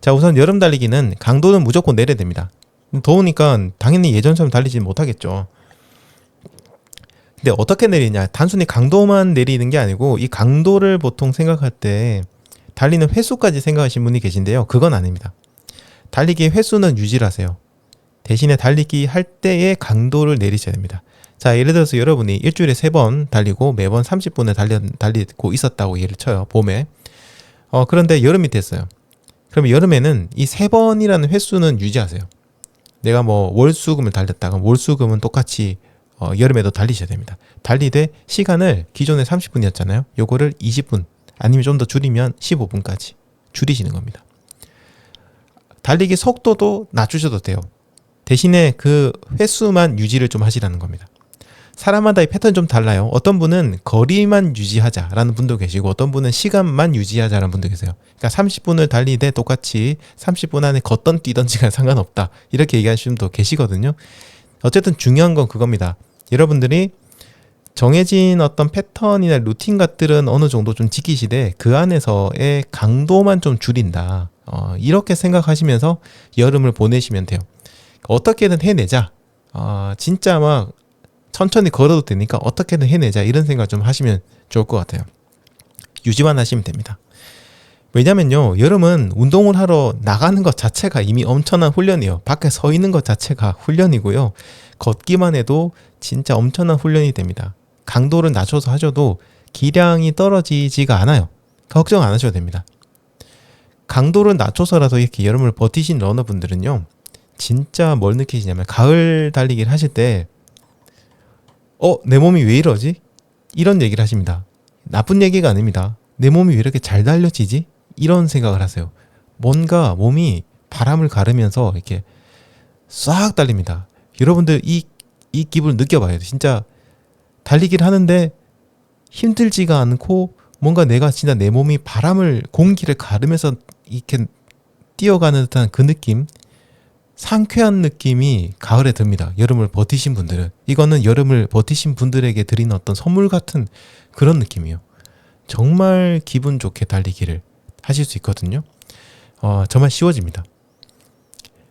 자, 우선 여름 달리기는 강도는 무조건 내려야 됩니다. 더우니까 당연히 예전처럼 달리지 못하겠죠. 근데 어떻게 내리냐? 단순히 강도만 내리는 게 아니고 이 강도를 보통 생각할 때 달리는 횟수까지 생각하시는 분이 계신데요. 그건 아닙니다. 달리기의 횟수는 유지를 하세요. 대신에 달리기 할 때의 강도를 내리셔야 됩니다. 자, 예를 들어서 여러분이 일주일에 3번 달리고 매번 30분을 달리고 있었다고 예를 쳐요. 봄에. 그런데 여름이 됐어요. 그럼 여름에는 이 3번이라는 횟수는 유지하세요. 내가 뭐 월수금을 달렸다가 월수금은 똑같이 여름에도 달리셔야 됩니다. 달리되 시간을 기존에 30분이었잖아요. 요거를 20분 아니면 좀 더 줄이면 15분까지 줄이시는 겁니다. 달리기 속도도 낮추셔도 돼요. 대신에 그 횟수만 유지를 좀 하시라는 겁니다. 사람마다 이 패턴이 좀 달라요. 어떤 분은 거리만 유지하자라는 분도 계시고 어떤 분은 시간만 유지하자라는 분도 계세요. 그러니까 30분을 달리되 똑같이 30분 안에 걷던 뛰던지가 상관없다. 이렇게 얘기하시는 분도 계시거든요. 어쨌든 중요한 건 그겁니다. 여러분들이 정해진 어떤 패턴이나 루틴 것들은 어느 정도 좀 지키시되 그 안에서의 강도만 좀 줄인다. 이렇게 생각하시면서 여름을 보내시면 돼요. 어떻게든 해내자. 진짜 막 천천히 걸어도 되니까 어떻게든 해내자. 이런 생각 좀 하시면 좋을 것 같아요. 유지만 하시면 됩니다. 왜냐면요, 여름은 운동을 하러 나가는 것 자체가 이미 엄청난 훈련이에요. 밖에 서 있는 것 자체가 훈련이고요. 걷기만 해도 진짜 엄청난 훈련이 됩니다. 강도를 낮춰서 하셔도 기량이 떨어지지가 않아요. 걱정 안 하셔도 됩니다. 강도를 낮춰서라도 이렇게 여름을 버티신 러너분들은요, 진짜 뭘 느끼시냐면 가을 달리기를 하실 때 내 몸이 왜 이러지? 이런 얘기를 하십니다. 나쁜 얘기가 아닙니다. 내 몸이 왜 이렇게 잘 달려지지? 이런 생각을 하세요. 뭔가 몸이 바람을 가르면서 이렇게 싹 달립니다. 여러분들 이 기분을 느껴봐요. 진짜 달리기를 하는데 힘들지가 않고 뭔가 내가 진짜 내 몸이 공기를 가르면서 이렇게 뛰어가는 듯한 그 느낌, 상쾌한 느낌이 가을에 듭니다. 여름을 버티신 분들은. 이거는 여름을 버티신 분들에게 드리는 어떤 선물 같은 그런 느낌이에요. 정말 기분 좋게 달리기를 하실 수 있거든요. 정말 쉬워집니다.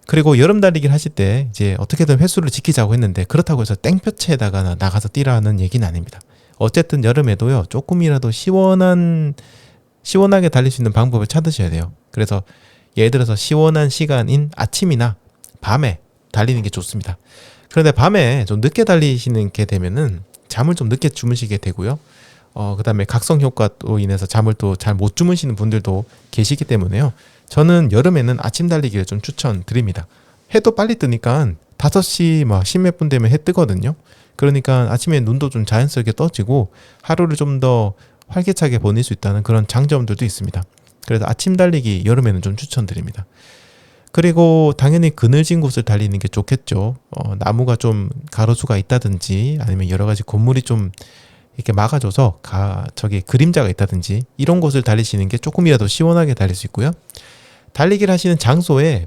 그리고 여름 달리기를 하실 때 이제 어떻게든 횟수를 지키자고 했는데 그렇다고 해서 땡볕에다가 나가서 뛰라는 얘기는 아닙니다. 어쨌든 여름에도요, 조금이라도 시원하게 달릴 수 있는 방법을 찾으셔야 돼요. 그래서 예를 들어서 시원한 시간인 아침이나 밤에 달리는 게 좋습니다. 그런데 밤에 좀 늦게 달리시는 게 되면은 잠을 좀 늦게 주무시게 되고요. 그 다음에 각성 효과로 인해서 잠을 또 잘 못 주무시는 분들도 계시기 때문에요. 저는 여름에는 아침 달리기를 좀 추천드립니다. 해도 빨리 뜨니까 5시 막 10몇 분 되면 해 뜨거든요. 그러니까 아침에 눈도 좀 자연스럽게 떠지고 하루를 좀 더 활기차게 보낼 수 있다는 그런 장점들도 있습니다. 그래서 아침 달리기 여름에는 좀 추천드립니다. 그리고 당연히 그늘진 곳을 달리는 게 좋겠죠. 나무가 좀 가로수가 있다든지 아니면 여러 가지 건물이 좀 이렇게 막아줘서 저기 그림자가 있다든지 이런 곳을 달리시는 게 조금이라도 시원하게 달릴 수 있고요. 달리기를 하시는 장소에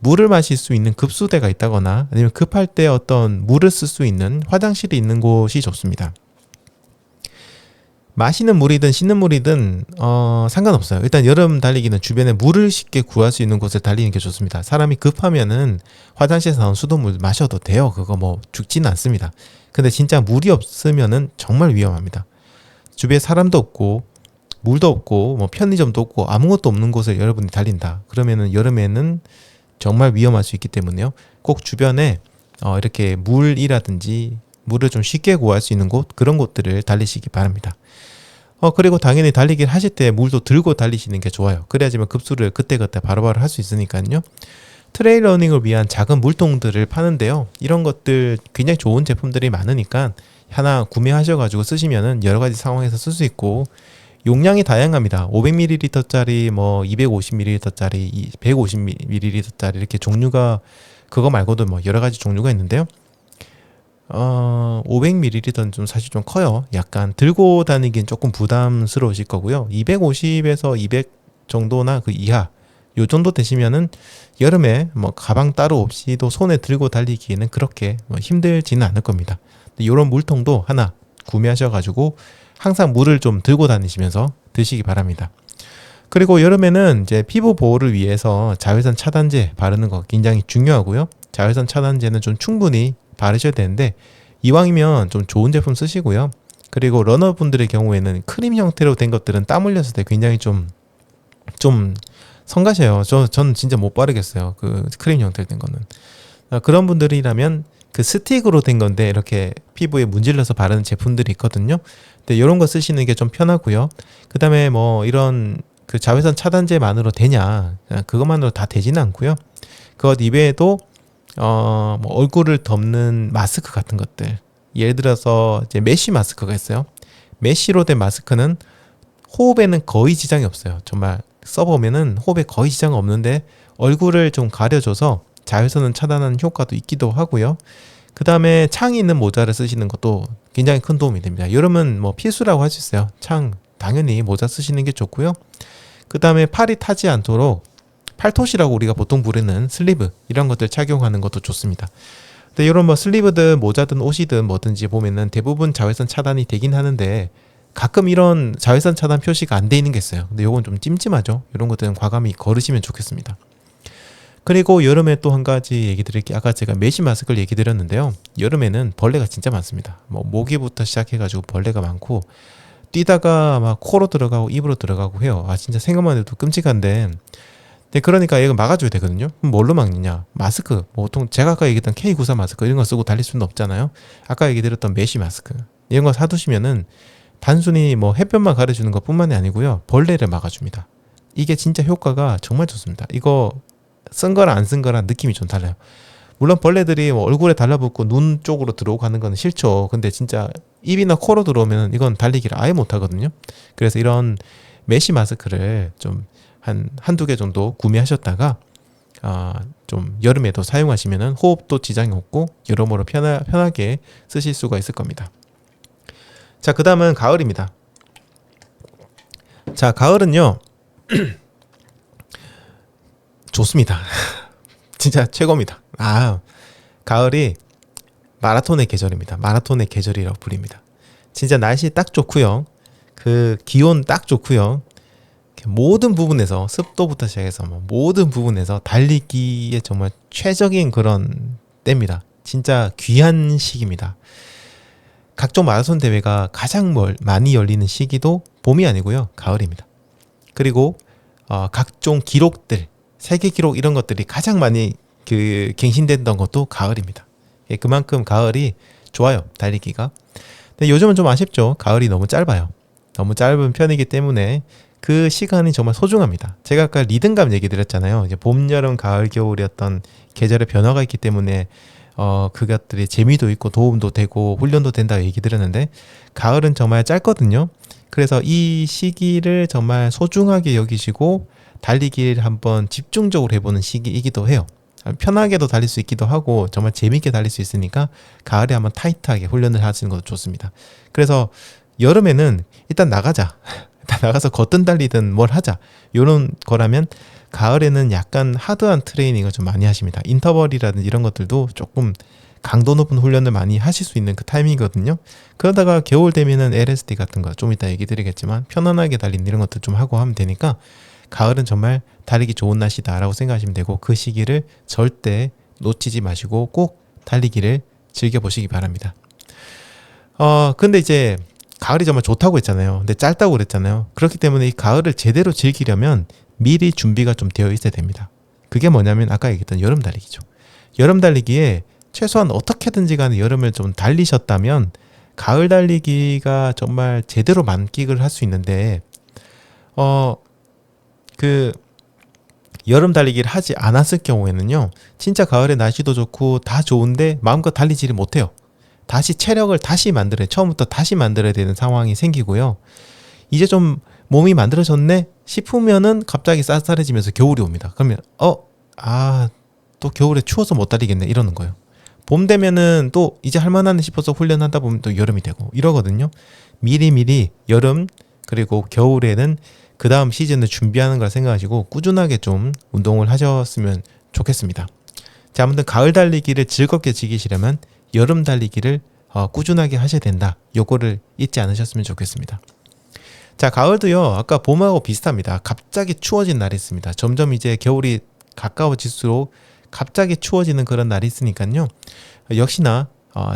물을 마실 수 있는 급수대가 있다거나 아니면 급할 때 어떤 물을 쓸 수 있는 화장실이 있는 곳이 좋습니다. 마시는 물이든 씻는 물이든 상관없어요. 일단 여름 달리기는 주변에 물을 쉽게 구할 수 있는 곳을 달리는 게 좋습니다. 사람이 급하면은 화장실에서 나온 수돗물 마셔도 돼요. 그거 뭐 죽지는 않습니다. 근데 진짜 물이 없으면은 정말 위험합니다. 주변에 사람도 없고 물도 없고 뭐 편의점도 없고 아무것도 없는 곳을 여러분이 달린다. 그러면은 여름에는 정말 위험할 수 있기 때문에요. 꼭 주변에 이렇게 물이라든지 물을 좀 쉽게 구할 수 있는 곳, 그런 곳들을 달리시기 바랍니다. 그리고 당연히 달리기를 하실 때 물도 들고 달리시는 게 좋아요. 그래야지만 급수를 그때그때 바로바로 할 수 있으니까요. 트레일 러닝을 위한 작은 물통들을 파는데요. 이런 것들 굉장히 좋은 제품들이 많으니까 하나 구매하셔가지고 쓰시면은 여러 가지 상황에서 쓸 수 있고, 용량이 다양합니다. 500ml짜리, 뭐 250ml짜리, 150ml짜리 이렇게 종류가, 그거 말고도 뭐 여러 가지 종류가 있는데요. 500ml는 좀 사실 좀 커요. 약간 들고 다니긴 조금 부담스러우실 거고요. 250에서 200 정도나 그 이하, 요 정도 되시면은 여름에 뭐 가방 따로 없이도 손에 들고 달리기에는 그렇게 뭐 힘들지는 않을 겁니다. 이런 물통도 하나 구매하셔가지고 항상 물을 좀 들고 다니시면서 드시기 바랍니다. 그리고 여름에는 이제 피부 보호를 위해서 자외선 차단제 바르는 거 굉장히 중요하고요. 자외선 차단제는 좀 충분히 바르셔야 되는데 이왕이면 좀 좋은 제품 쓰시고요. 그리고 러너분들의 경우에는 크림 형태로 된 것들은 땀 흘렸을 때 굉장히 좀 성가셔요. 저는 진짜 못 바르겠어요. 그 크림 형태로 된 거는. 그런 분들이라면 그 스틱으로 된 건데 이렇게 피부에 문질러서 바르는 제품들이 있거든요. 근데 이런 거 쓰시는 게 좀 편하고요. 그 다음에 뭐 이런 그 자외선 차단제만으로 되냐? 그것만으로 다 되지는 않고요. 그것 이외에도 뭐 얼굴을 덮는 마스크 같은 것들, 예를 들어서 이제 메쉬 마스크가 있어요. 메쉬로 된 마스크는 호흡에는 거의 지장이 없어요. 정말 써보면은 호흡에 거의 지장 없는데 얼굴을 좀 가려줘서 자외선을 차단하는 효과도 있기도 하고요. 그 다음에 창이 있는 모자를 쓰시는 것도 굉장히 큰 도움이 됩니다. 여름은 뭐 필수라고 할 수 있어요. 창 당연히 모자 쓰시는 게 좋고요. 그 다음에 팔이 타지 않도록 팔토시라고 우리가 보통 부르는 슬리브, 이런 것들 착용하는 것도 좋습니다. 근데 이런 뭐 슬리브든 모자든 옷이든 뭐든지 보면은 대부분 자외선 차단이 되긴 하는데 가끔 이런 자외선 차단 표시가 안 돼 있는 게 있어요. 근데 요건 좀 찜찜하죠. 이런 것들은 과감히 거르시면 좋겠습니다. 그리고 여름에 또 한 가지 얘기 드릴게요. 아까 제가 메쉬 마스크를 얘기 드렸는데요. 여름에는 벌레가 진짜 많습니다. 뭐 모기부터 시작해가지고 벌레가 많고, 뛰다가 막 코로 들어가고 입으로 들어가고 해요. 진짜 생각만 해도 끔찍한데, 네, 그러니까 이거 막아줘야 되거든요. 그럼 뭘로 막느냐? 마스크. 보통 제가 아까 얘기했던 K94 마스크 이런 거 쓰고 달릴 수는 없잖아요. 아까 얘기 드렸던 메쉬 마스크 이런 거 사두시면은 단순히 뭐 햇볕만 가려주는 것 뿐만이 아니고요, 벌레를 막아줍니다. 이게 진짜 효과가 정말 좋습니다. 이거 쓴 거랑 안 쓴 거랑 느낌이 좀 달라요. 물론 벌레들이 뭐 얼굴에 달라붙고 눈 쪽으로 들어오고 하는 건 싫죠. 근데 진짜 입이나 코로 들어오면 이건 달리기를 아예 못 하거든요. 그래서 이런 메쉬 마스크를 좀 한두 개 정도 구매하셨다가 좀 여름에도 사용하시면은 호흡도 지장이 없고 여러모로 편하게 쓰실 수가 있을 겁니다. 자, 그 다음은 가을입니다. 자, 가을은요 좋습니다. 진짜 최고입니다. 가을이 마라톤의 계절입니다. 마라톤의 계절이라고 불립니다. 진짜 날씨 딱 좋고요. 그 기온 딱 좋고요. 모든 부분에서 습도부터 시작해서 모든 부분에서 달리기에 정말 최적인 그런 때입니다. 진짜 귀한 시기입니다. 각종 마라톤 대회가 가장 많이 열리는 시기도 봄이 아니고요, 가을입니다. 그리고 각종 기록들, 세계 기록 이런 것들이 가장 많이 갱신됐던 것도 가을입니다. 그만큼 가을이 좋아요, 달리기가. 근데 요즘은 좀 아쉽죠. 가을이 너무 짧아요. 너무 짧은 편이기 때문에 그 시간이 정말 소중합니다. 제가 아까 리듬감 얘기 드렸잖아요. 이제 봄, 여름, 가을, 겨울이었던 계절의 변화가 있기 때문에 그것들이 재미도 있고 도움도 되고 훈련도 된다 얘기 드렸는데, 가을은 정말 짧거든요. 그래서 이 시기를 정말 소중하게 여기시고 달리기를 한번 집중적으로 해보는 시기이기도 해요. 편하게도 달릴 수 있기도 하고 정말 재밌게 달릴 수 있으니까 가을에 한번 타이트하게 훈련을 하시는 것도 좋습니다. 그래서 여름에는 일단 나가자. 일단 나가서 걷든 달리든 뭘 하자. 이런 거라면 가을에는 약간 하드한 트레이닝을 좀 많이 하십니다. 인터벌이라든지 이런 것들도 조금 강도 높은 훈련을 많이 하실 수 있는 그 타이밍이거든요. 그러다가 겨울 되면은 LSD 같은 거 좀 이따 얘기 드리겠지만 편안하게 달리는 이런 것들 좀 하고 하면 되니까 가을은 정말 달리기 좋은 날씨다라고 생각하시면 되고, 그 시기를 절대 놓치지 마시고 꼭 달리기를 즐겨보시기 바랍니다. 근데 이제 가을이 정말 좋다고 했잖아요. 근데 짧다고 그랬잖아요. 그렇기 때문에 이 가을을 제대로 즐기려면 미리 준비가 좀 되어 있어야 됩니다. 그게 뭐냐면 아까 얘기했던 여름 달리기죠. 여름 달리기에 최소한 어떻게든지 간에 여름을 좀 달리셨다면 가을 달리기가 정말 제대로 만끽을 할 수 있는데, 여름 달리기를 하지 않았을 경우에는요, 진짜 가을에 날씨도 좋고 다 좋은데 마음껏 달리지를 못해요. 다시 체력을 처음부터 다시 만들어야 되는 상황이 생기고요. 이제 좀 몸이 만들어졌네 싶으면은 갑자기 쌀쌀해지면서 겨울이 옵니다. 그러면 또 겨울에 추워서 못 달리겠네 이러는 거예요. 봄 되면은 또 이제 할만하네 싶어서 훈련하다 보면 또 여름이 되고 이러거든요. 미리미리 여름 그리고 겨울에는 그 다음 시즌을 준비하는 걸 생각하시고 꾸준하게 좀 운동을 하셨으면 좋겠습니다. 자, 아무튼 가을 달리기를 즐겁게 즐기시려면 여름 달리기를 꾸준하게 하셔야 된다. 요거를 잊지 않으셨으면 좋겠습니다. 자, 가을도요, 아까 봄하고 비슷합니다. 갑자기 추워진 날이 있습니다. 점점 이제 겨울이 가까워질수록 갑자기 추워지는 그런 날이 있으니까요. 역시나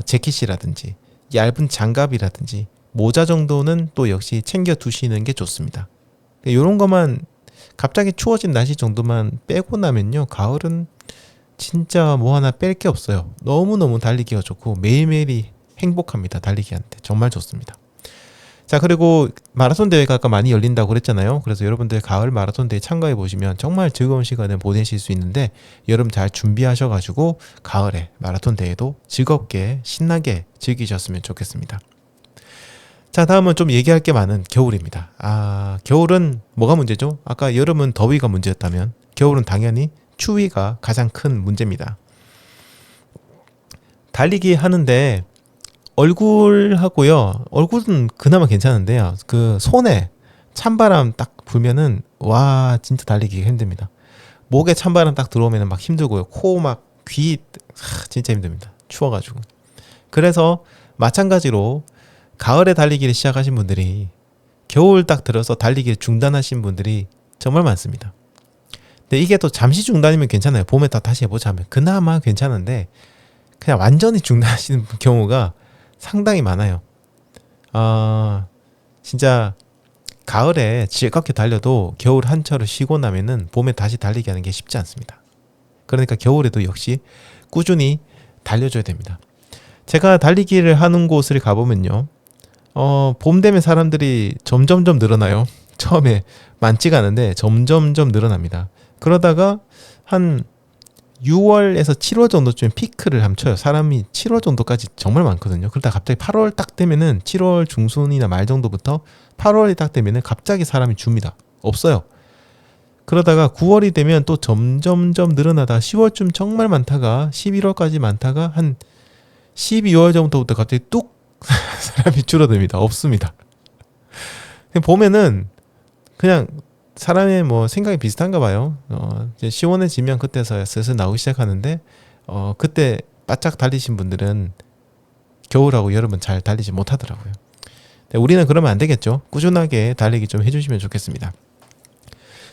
재킷이라든지 얇은 장갑이라든지 모자 정도는 또 역시 챙겨 두시는 게 좋습니다. 이런 것만 갑자기 추워진 날씨 정도만 빼고 나면요, 가을은 진짜 뭐 하나 뺄 게 없어요. 너무너무 달리기가 좋고 매일매일이 행복합니다. 달리기한테 정말 좋습니다. 자, 그리고 마라톤 대회가 아까 많이 열린다고 그랬잖아요. 그래서 여러분들 가을 마라톤 대회 참가해 보시면 정말 즐거운 시간을 보내실 수 있는데, 여름 잘 준비하셔가지고 가을에 마라톤 대회도 즐겁게 신나게 즐기셨으면 좋겠습니다. 자, 다음은 좀 얘기할 게 많은 겨울입니다. 겨울은 뭐가 문제죠? 아까 여름은 더위가 문제였다면 겨울은 당연히 추위가 가장 큰 문제입니다. 달리기 하는데 얼굴은 그나마 괜찮은데요. 그 손에 찬바람 딱 불면은 와, 진짜 달리기가 힘듭니다. 목에 찬바람 딱 들어오면 막 힘들고요. 코 막 귀 진짜 힘듭니다. 추워가지고. 그래서 마찬가지로 가을에 달리기를 시작하신 분들이 겨울 딱 들어서 달리기를 중단하신 분들이 정말 많습니다. 근데 이게 또 잠시 중단이면 괜찮아요. 봄에 또 다시 해보자 하면 그나마 괜찮은데, 그냥 완전히 중단하시는 경우가 상당히 많아요. 진짜 가을에 즐겁게 달려도 겨울 한철을 쉬고 나면은 봄에 다시 달리기 하는 게 쉽지 않습니다. 그러니까 겨울에도 역시 꾸준히 달려줘야 됩니다. 제가 달리기를 하는 곳을 가보면요, 봄 되면 사람들이 점점점 늘어나요. 처음에 많지가 않은데 점점점 늘어납니다. 그러다가 한 6월에서 7월 정도쯤 피크를 함쳐요. 사람이 7월 정도까지 정말 많거든요. 그러다 갑자기 8월 딱 되면은 7월 중순이나 말 정도부터 8월이 딱 되면은 갑자기 사람이 줍니다. 없어요. 그러다가 9월이 되면 또 점점점 늘어나다가 10월쯤 정말 많다가 11월까지 많다가 한 12월 정도부터 갑자기 뚝 사람이 줄어듭니다. 없습니다. 보면은 그냥 사람의 뭐 생각이 비슷한가 봐요. 이제 시원해지면 그때서야 슬슬 나오기 시작하는데 그때 바짝 달리신 분들은 겨울하고 여름은 잘 달리지 못하더라고요. 우리는 그러면 안 되겠죠. 꾸준하게 달리기 좀 해주시면 좋겠습니다.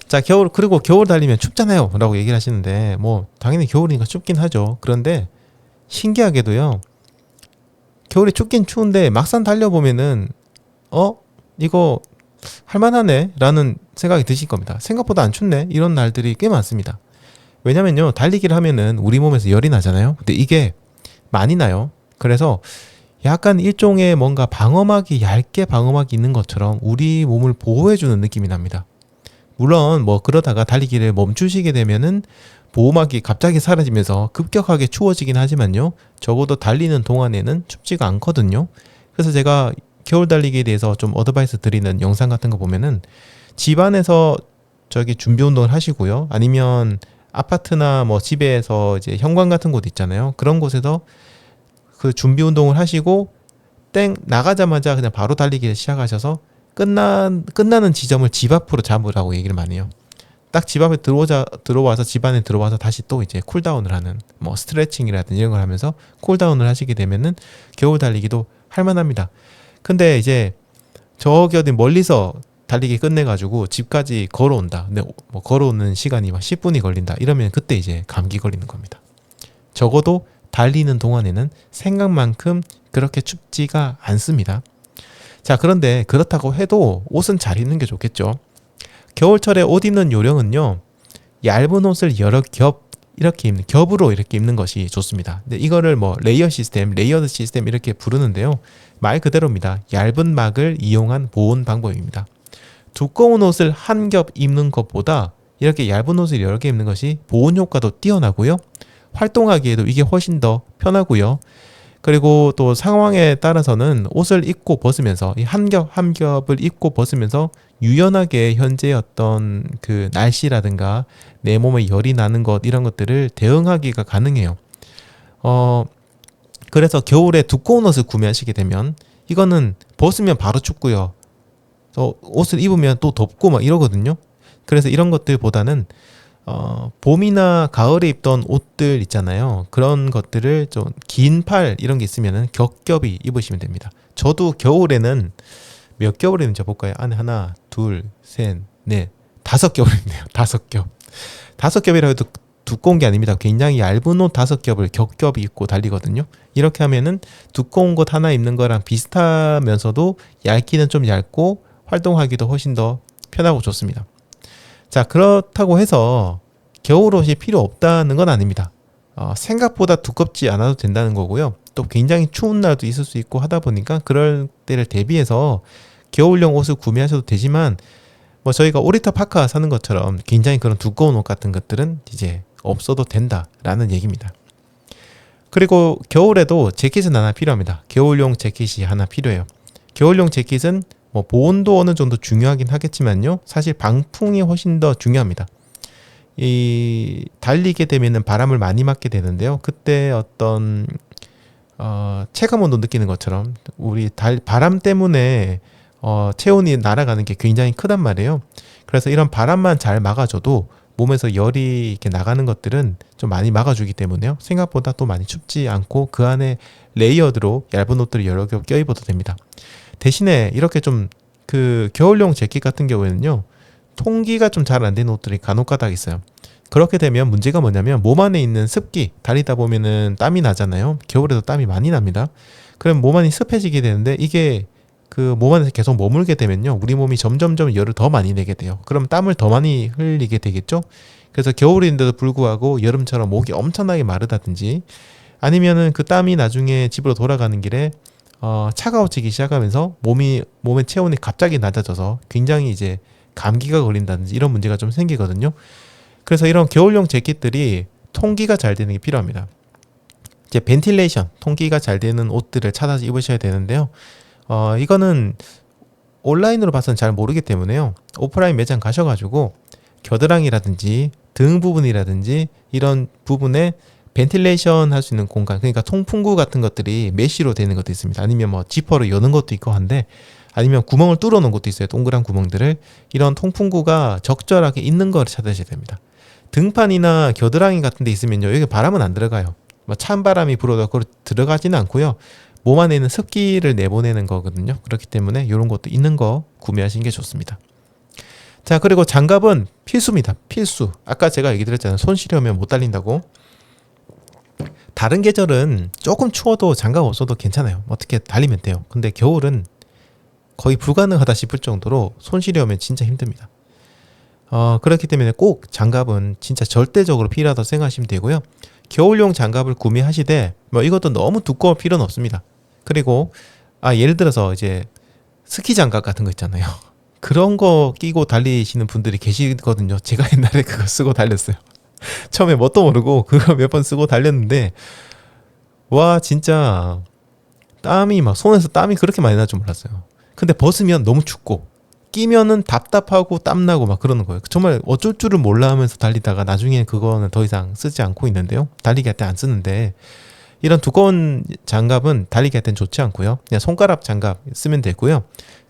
자, 그리고 겨울 달리면 춥잖아요 라고 얘기를 하시는데, 뭐 당연히 겨울이니까 춥긴 하죠. 그런데 신기하게도요, 겨울이 춥긴 추운데 막상 달려보면은 이거 할만하네 라는 생각이 드실 겁니다. 생각보다 안 춥네, 이런 날들이 꽤 많습니다. 왜냐면요, 달리기를 하면은 우리 몸에서 열이 나잖아요. 근데 이게 많이 나요. 그래서 약간 일종의 뭔가 방어막이, 얇게 방어막이 있는 것처럼 우리 몸을 보호해주는 느낌이 납니다. 물론 뭐 그러다가 달리기를 멈추시게 되면은 보호막이 갑자기 사라지면서 급격하게 추워지긴 하지만요, 적어도 달리는 동안에는 춥지가 않거든요. 그래서 제가 겨울 달리기에 대해서 좀 어드바이스 드리는 영상 같은 거 보면은 집안에서 저기 준비 운동을 하시고요, 아니면 아파트나 뭐 집에서 이제 현관 같은 곳 있잖아요. 그런 곳에서 그 준비 운동을 하시고 땡 나가자마자 그냥 바로 달리기를 시작하셔서 끝나는 지점을 집 앞으로 잡으라고 얘기를 많이 해요. 딱 집 앞에 들어와서 집 안에 들어와서 다시 또 이제 쿨다운을 하는, 뭐 스트레칭이라든지 이런 걸 하면서 쿨다운을 하시게 되면은 겨울 달리기도 할만합니다. 근데 이제 저기 어디 멀리서 달리기 끝내가지고 집까지 걸어온다. 근데 뭐 걸어오는 시간이 막 10분이 걸린다. 이러면 그때 이제 감기 걸리는 겁니다. 적어도 달리는 동안에는 생각만큼 그렇게 춥지가 않습니다. 자, 그런데 그렇다고 해도 옷은 잘 입는 게 좋겠죠. 겨울철에 옷 입는 요령은요, 얇은 옷을 여러 겹 이렇게 입는, 겹으로 이렇게 입는 것이 좋습니다. 근데 이거를 뭐 레이어드 시스템 이렇게 부르는데요, 말 그대로입니다. 얇은 막을 이용한 보온 방법입니다. 두꺼운 옷을 한 겹 입는 것보다 이렇게 얇은 옷을 여러 개 입는 것이 보온 효과도 뛰어나고요, 활동하기에도 이게 훨씬 더 편하고요. 그리고 또 상황에 따라서는 옷을 입고 벗으면서, 이 한 겹 한 겹을 입고 벗으면서 유연하게 현재의 어떤 그 날씨라든가 내 몸에 열이 나는 것, 이런 것들을 대응하기가 가능해요. 그래서 겨울에 두꺼운 옷을 구매하시게 되면 이거는 벗으면 바로 춥고요, 옷을 입으면 또 덥고 막 이러거든요. 그래서 이런 것들보다는 봄이나 가을에 입던 옷들 있잖아요. 그런 것들을 좀 긴 팔 이런 게 있으면은 겹겹이 입으시면 됩니다. 저도 겨울에는 몇 겹을 입는지 볼까요? 안에 하나, 둘, 셋, 넷, 5겹을 입네요. 5겹. 5겹이라 해도 두꺼운 게 아닙니다. 굉장히 얇은 옷 5겹을 겹겹이 입고 달리거든요. 이렇게 하면은 두꺼운 것 하나 입는 거랑 비슷하면서도 얇기는 좀 얇고 활동하기도 훨씬 더 편하고 좋습니다. 자, 그렇다고 해서 겨울옷이 필요 없다는 건 아닙니다. 생각보다 두껍지 않아도 된다는 거고요. 또 굉장히 추운 날도 있을 수 있고 하다 보니까 그럴 때를 대비해서 겨울용 옷을 구매하셔도 되지만, 뭐 저희가 오리타 파카 사는 것처럼 굉장히 그런 두꺼운 옷 같은 것들은 이제 없어도 된다라는 얘기입니다. 그리고 겨울에도 재킷은 하나 필요합니다. 겨울용 재킷이 하나 필요해요. 겨울용 재킷은 뭐 보온도 어느 정도 중요하긴 하겠지만요, 사실 방풍이 훨씬 더 중요합니다. 이 달리게 되면은 바람을 많이 맞게 되는데요, 그때 어떤 체감온도 느끼는 것처럼 우리 바람 때문에 체온이 날아가는 게 굉장히 크단 말이에요. 그래서 이런 바람만 잘 막아줘도 몸에서 열이 이렇게 나가는 것들은 좀 많이 막아주기 때문에요, 생각보다 또 많이 춥지 않고 그 안에 레이어드로 얇은 옷들을 여러 겹 껴입어도 됩니다. 대신에 이렇게 좀 그 겨울용 재킷 같은 경우에는요, 통기가 좀 잘 안 되는 옷들이 간혹가다가 있어요. 그렇게 되면 문제가 뭐냐면 몸 안에 있는 습기, 달리다 보면은 땀이 나잖아요. 겨울에도 땀이 많이 납니다. 그럼 몸 안이 습해지게 되는데, 이게 그 몸 안에서 계속 머물게 되면요, 우리 몸이 점점점 열을 더 많이 내게 돼요. 그럼 땀을 더 많이 흘리게 되겠죠. 그래서 겨울인데도 불구하고 여름처럼 목이 엄청나게 마르다든지, 아니면은 그 땀이 나중에 집으로 돌아가는 길에 차가워지기 시작하면서 몸의 체온이 갑자기 낮아져서 굉장히 이제 감기가 걸린다든지 이런 문제가 좀 생기거든요. 그래서 이런 겨울용 재킷들이 통기가 잘 되는 게 필요합니다. 이제 벤틸레이션, 통기가 잘 되는 옷들을 찾아서 입으셔야 되는데요. 이거는 온라인으로 봐서는 잘 모르기 때문에요, 오프라인 매장 가셔가지고 겨드랑이라든지 등 부분이라든지 이런 부분에 벤틸레이션 할 수 있는 공간, 그러니까 통풍구 같은 것들이 메쉬로 되는 것도 있습니다. 아니면 뭐 지퍼로 여는 것도 있고 한데, 아니면 구멍을 뚫어 놓은 것도 있어요. 동그란 구멍들을. 이런 통풍구가 적절하게 있는 걸 찾으셔야 됩니다. 등판이나 겨드랑이 같은 데 있으면요, 여기 바람은 안 들어가요. 뭐 찬 바람이 불어도 그걸 들어가지는 않고요. 몸 안에 있는 습기를 내보내는 거거든요. 그렇기 때문에 이런 것도 있는 거 구매하시는 게 좋습니다. 자, 그리고 장갑은 필수입니다. 필수. 아까 제가 얘기 드렸잖아요. 손 시려면 못 달린다고. 다른 계절은 조금 추워도 장갑 없어도 괜찮아요. 어떻게 달리면 돼요. 근데 겨울은 거의 불가능하다 싶을 정도로 손 시려면 진짜 힘듭니다. 그렇기 때문에 꼭 장갑은 진짜 절대적으로 필요하다고 생각하시면 되고요. 겨울용 장갑을 구매하시되 뭐 이것도 너무 두꺼울 필요는 없습니다. 그리고 예를 들어서 이제 스키 장갑 같은 거 있잖아요. 그런 거 끼고 달리시는 분들이 계시거든요. 제가 옛날에 그거 쓰고 달렸어요. 처음에 뭣도 모르고 그거 몇 번 쓰고 달렸는데, 와 진짜 땀이 막 손에서 땀이 그렇게 많이 날 줄 몰랐어요. 근데 벗으면 너무 춥고 끼면은 답답하고 땀나고 막 그러는 거예요. 정말 어쩔 줄을 몰라 하면서 달리다가 나중에 그거는 더 이상 쓰지 않고 있는데요. 달리기 할 때 안 쓰는데, 이런 두꺼운 장갑은 달리기 할 땐 좋지 않고요. 그냥 손가락 장갑 쓰면 되고요.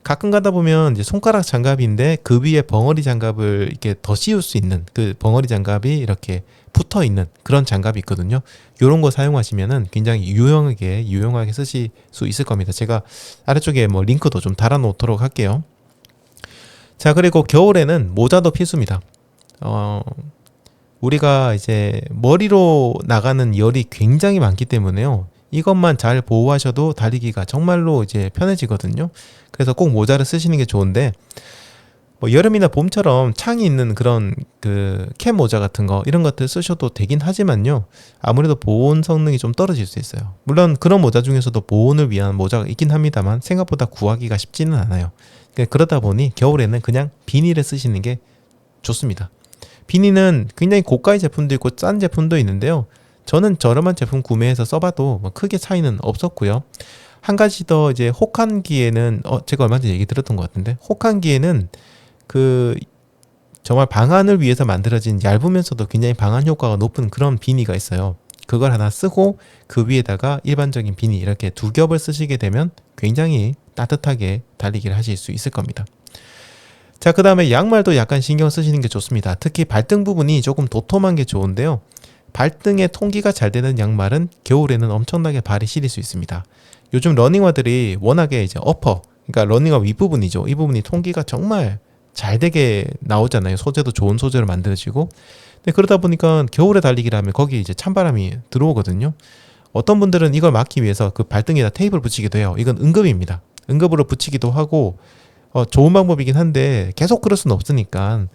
가끔 가다 보면 이제 손가락 장갑인데 그 위에 벙어리 장갑을 이렇게 더 씌울 수 있는, 그 벙어리 장갑이 이렇게 붙어 있는 그런 장갑이 있거든요. 요런 거 사용하시면은 굉장히 유용하게 쓰실 수 있을 겁니다. 제가 아래쪽에 뭐 링크도 좀 달아 놓도록 할게요. 자, 그리고 겨울에는 모자도 필수입니다. 우리가 이제 머리로 나가는 열이 굉장히 많기 때문에요. 이것만 잘 보호하셔도 달리기가 정말로 이제 편해지거든요. 그래서 꼭 모자를 쓰시는 게 좋은데, 뭐 여름이나 봄처럼 창이 있는 그런 그 캡 모자 같은 거, 이런 것들 쓰셔도 되긴 하지만요, 아무래도 보온 성능이 좀 떨어질 수 있어요. 물론 그런 모자 중에서도 보온을 위한 모자가 있긴 합니다만 생각보다 구하기가 쉽지는 않아요. 그러다 보니 겨울에는 그냥 비닐을 쓰시는 게 좋습니다. 비닐은 굉장히 고가의 제품도 있고 싼 제품도 있는데요. 저는 저렴한 제품 구매해서 써봐도 뭐 크게 차이는 없었고요. 한 가지 더, 이제 혹한기에는 제가 얼마 전에 얘기 들었던 것 같은데, 혹한기에는 그 정말 방한을 위해서 만들어진 얇으면서도 굉장히 방한 효과가 높은 그런 비니가 있어요. 그걸 하나 쓰고 그 위에다가 일반적인 비니 이렇게 두 겹을 쓰시게 되면 굉장히 따뜻하게 달리기를 하실 수 있을 겁니다. 자, 그 다음에 양말도 약간 신경 쓰시는 게 좋습니다. 특히 발등 부분이 조금 도톰한 게 좋은데요. 발등에 통기가 잘 되는 양말은 겨울에는 엄청나게 발이 시릴 수 있습니다. 요즘 러닝화들이 워낙에 이제 그러니까 러닝화 윗부분이죠. 이 부분이 통기가 정말 잘 되게 나오잖아요. 소재도 좋은 소재로 만들어지고. 근데 그러다 보니까 겨울에 달리기를 하면 거기 이제 찬바람이 들어오거든요. 어떤 분들은 이걸 막기 위해서 그 발등에다 테이프를 붙이기도 해요. 이건 응급입니다. 응급으로 붙이기도 하고 좋은 방법이긴 한데 계속 그럴 수는 없으니까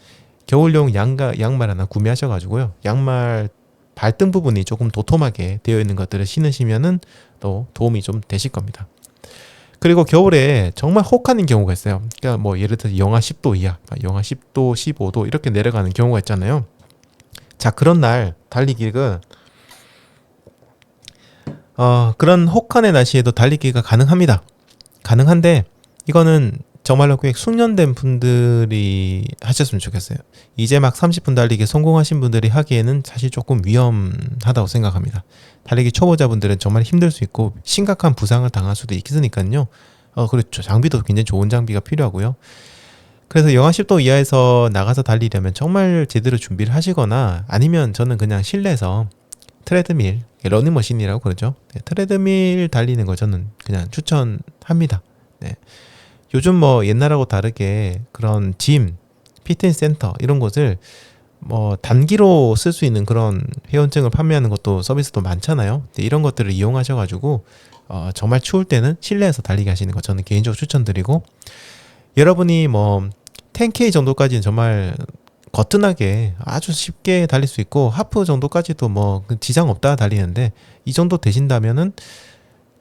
겨울용 양말 하나 구매하셔가지고요. 양말 발등 부분이 조금 도톰하게 되어 있는 것들을 신으시면은 또 도움이 좀 되실 겁니다. 그리고 겨울에 정말 혹하는 경우가 있어요. 그러니까 뭐 예를 들어서 영하 10도 이하, 영하 10도, 15도 이렇게 내려가는 경우가 있잖아요. 자, 그런 날 달리기가 그런 혹한의 날씨에도 달리기가 가능합니다. 가능한데 이거는 정말로 꽤 숙련된 분들이 하셨으면 좋겠어요. 이제 막 30분 달리기 성공하신 분들이 하기에는 사실 조금 위험하다고 생각합니다. 달리기 초보자분들은 정말 힘들 수 있고 심각한 부상을 당할 수도 있으니까요. 그렇죠. 장비도 굉장히 좋은 장비가 필요하고요. 그래서 영하 10도 이하에서 나가서 달리려면 정말 제대로 준비를 하시거나, 아니면 저는 그냥 실내에서 트레드밀, 러닝머신이라고 그러죠. 네, 트레드밀 달리는 거 저는 그냥 추천합니다. 네. 요즘 뭐 옛날하고 다르게 그런 짐, 피트니스 센터 이런 곳을 뭐 단기로 쓸 수 있는 그런 회원증을 판매하는 것도 서비스도 많잖아요. 이런 것들을 이용하셔가지고 정말 추울 때는 실내에서 달리기 하시는 거 저는 개인적으로 추천드리고, 여러분이 뭐 10K 정도까지는 정말 거뜬하게 아주 쉽게 달릴 수 있고, 하프 정도까지도 뭐 지장 없다 달리는데, 이 정도 되신다면은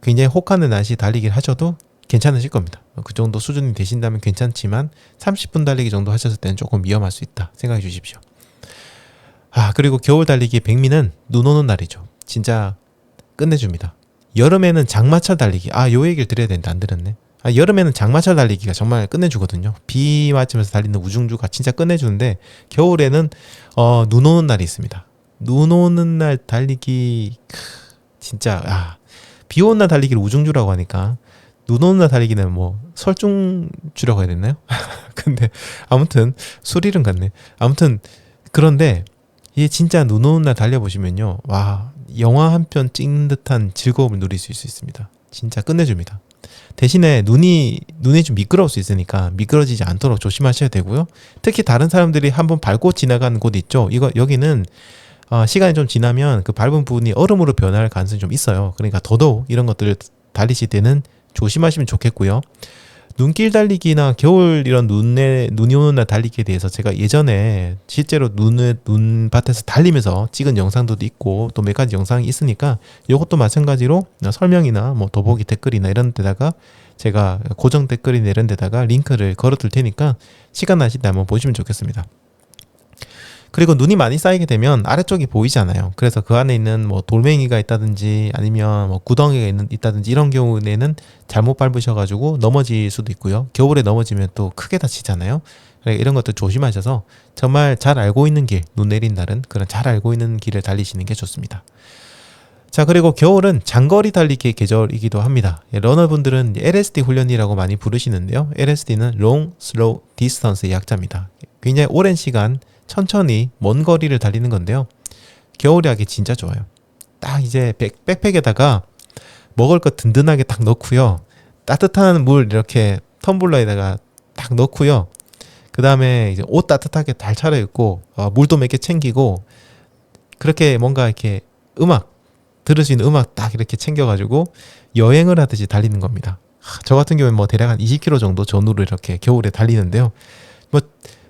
굉장히 혹하는 날씨 달리기를 하셔도 괜찮으실 겁니다. 그 정도 수준이 되신다면 괜찮지만 30분 달리기 정도 하셨을 때는 조금 위험할 수 있다 생각해 주십시오. 그리고 겨울 달리기 백미는 눈 오는 날이죠. 진짜 끝내줍니다. 여름에는 장마철 달리기, 요 얘기를 드려야 되는데 안 드렸네. 여름에는 장마철 달리기가 정말 끝내주거든요. 비 맞으면서 달리는 우중주가 진짜 끝내주는데, 겨울에는 눈 오는 날이 있습니다. 눈 오는 날 달리기 진짜 비 오는 날 달리기를 우중주라고 하니까 눈 오는 날 달리기는 뭐 설중주라고 해야 되나요? 근데 아무튼 술이름 같네. 아무튼 그런데 이게 진짜 눈 오는 날 달려보시면요, 와, 영화 한 편 찍는 듯한 즐거움을 누릴 수 있습니다. 진짜 끝내줍니다. 대신에 눈이 좀 미끄러울 수 있으니까 미끄러지지 않도록 조심하셔야 되고요. 특히 다른 사람들이 한번 밟고 지나가는 곳 있죠. 여기는 시간이 좀 지나면 그 밟은 부분이 얼음으로 변할 가능성이 좀 있어요. 그러니까 더더욱 이런 것들을 달리실 때는 조심하시면 좋겠고요. 눈길 달리기나 겨울 이런 눈이 오는 날 달리기에 대해서 제가 예전에 실제로 눈밭에서 달리면서 찍은 영상도 있고 또 몇 가지 영상이 있으니까 이것도 마찬가지로 설명이나 뭐 더보기 댓글이나 이런 데다가 제가 고정 댓글이나 이런 데다가 링크를 걸어둘 테니까 시간 나실 때 한번 보시면 좋겠습니다. 그리고 눈이 많이 쌓이게 되면 아래쪽이 보이잖아요. 그래서 그 안에 있는 뭐 돌멩이가 있다든지 아니면 뭐 구덩이가 있다든지 이런 경우에는 잘못 밟으셔가지고 넘어질 수도 있고요. 겨울에 넘어지면 또 크게 다치잖아요. 그러니까 이런 것들 조심하셔서 정말 잘 알고 있는 길, 눈 내린 날은 그런 잘 알고 있는 길을 달리시는 게 좋습니다. 자, 그리고 겨울은 장거리 달리기의 계절이기도 합니다. 러너분들은 LSD 훈련이라고 많이 부르시는데요. LSD는 Long Slow Distance의 약자입니다. 굉장히 오랜 시간 천천히 먼 거리를 달리는 건데요. 겨울에 하기 진짜 좋아요. 딱 이제 백팩에다가 먹을 거 든든하게 딱 넣고요. 따뜻한 물 이렇게 텀블러에다가 딱 넣고요. 그 다음에 이제 옷 따뜻하게 잘 차려입고 물도 몇 개 챙기고 그렇게 뭔가 이렇게 들을 수 있는 음악 딱 이렇게 챙겨가지고 여행을 하듯이 달리는 겁니다. 저 같은 경우는 뭐 대략 한 20km 정도 전후로 이렇게 겨울에 달리는데요. 뭐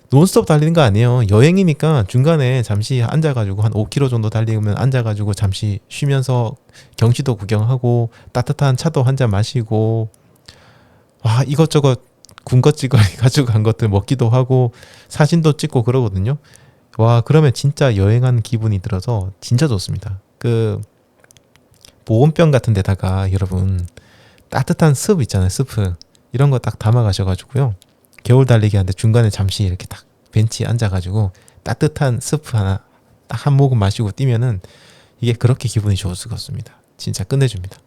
논스톱 달리는 거 아니에요. 여행이니까 중간에 잠시 앉아가지고 한 5km 정도 달리면 앉아가지고 잠시 쉬면서 경치도 구경하고 따뜻한 차도 한 잔 마시고 와, 이것저것 군것질거리 가지고 간 것들 먹기도 하고 사진도 찍고 그러거든요. 와, 그러면 진짜 여행하는 기분이 들어서 진짜 좋습니다. 그 보온병 같은 데다가 여러분 따뜻한 스프 있잖아요. 스프 이런 거 딱 담아 가셔가지고요. 겨울 달리기 하는데 중간에 잠시 이렇게 딱 벤치에 앉아가지고 따뜻한 스프 하나 딱 한 모금 마시고 뛰면은 이게 그렇게 기분이 좋을 수가 없습니다. 진짜 끝내줍니다.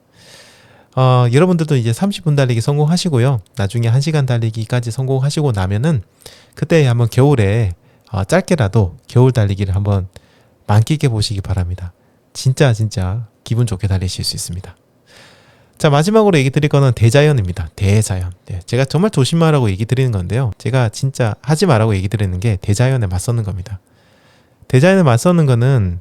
여러분들도 이제 30분 달리기 성공하시고요. 나중에 1시간 달리기까지 성공하시고 나면은 그때 한번 겨울에 짧게라도 겨울 달리기를 한번 만끽해 보시기 바랍니다. 진짜 기분 좋게 달리실 수 있습니다. 자, 마지막으로 얘기 드릴 거는 대자연입니다. 대자연. 네, 제가 정말 조심하라고 얘기 드리는 건데요. 제가 진짜 하지 말라고 얘기 드리는 게 대자연에 맞서는 겁니다. 대자연에 맞서는 거는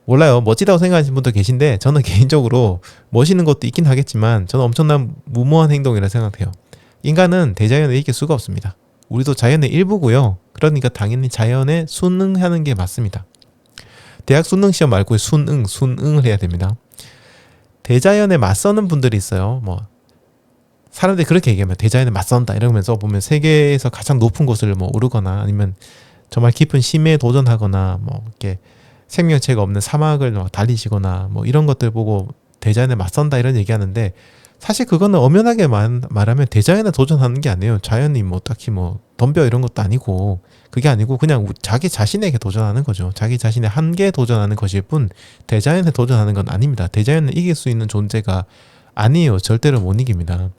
몰라요. 멋지다고 생각하시는 분도 계신데 저는 개인적으로 멋있는 것도 있긴 하겠지만 저는 엄청난 무모한 행동이라 생각해요. 인간은 대자연을 이길 수가 없습니다. 우리도 자연의 일부고요. 그러니까 당연히 자연에 순응하는 게 맞습니다. 대학 수능 시험 말고 순응을 해야 됩니다. 대자연에 맞서는 분들이 있어요. 뭐 사람들이 그렇게 얘기하면 대자연에 맞선다 이러면서 보면 세계에서 가장 높은 곳을 뭐 오르거나 아니면 정말 깊은 심해에 도전하거나 뭐 이렇게 생명체가 없는 사막을 막 달리시거나 뭐 이런 것들 보고 대자연에 맞선다 이런 얘기하는데 사실 그거는 엄연하게 말하면 대자연에 도전하는 게 아니에요. 자연이 뭐 딱히 뭐 덤벼 이런 것도 아니고 그게 아니고 그냥 자기 자신에게 도전하는 거죠. 자기 자신의 한계에 도전하는 것일 뿐 대자연에 도전하는 건 아닙니다. 대자연을 이길 수 있는 존재가 아니에요. 절대로 못 이깁니다.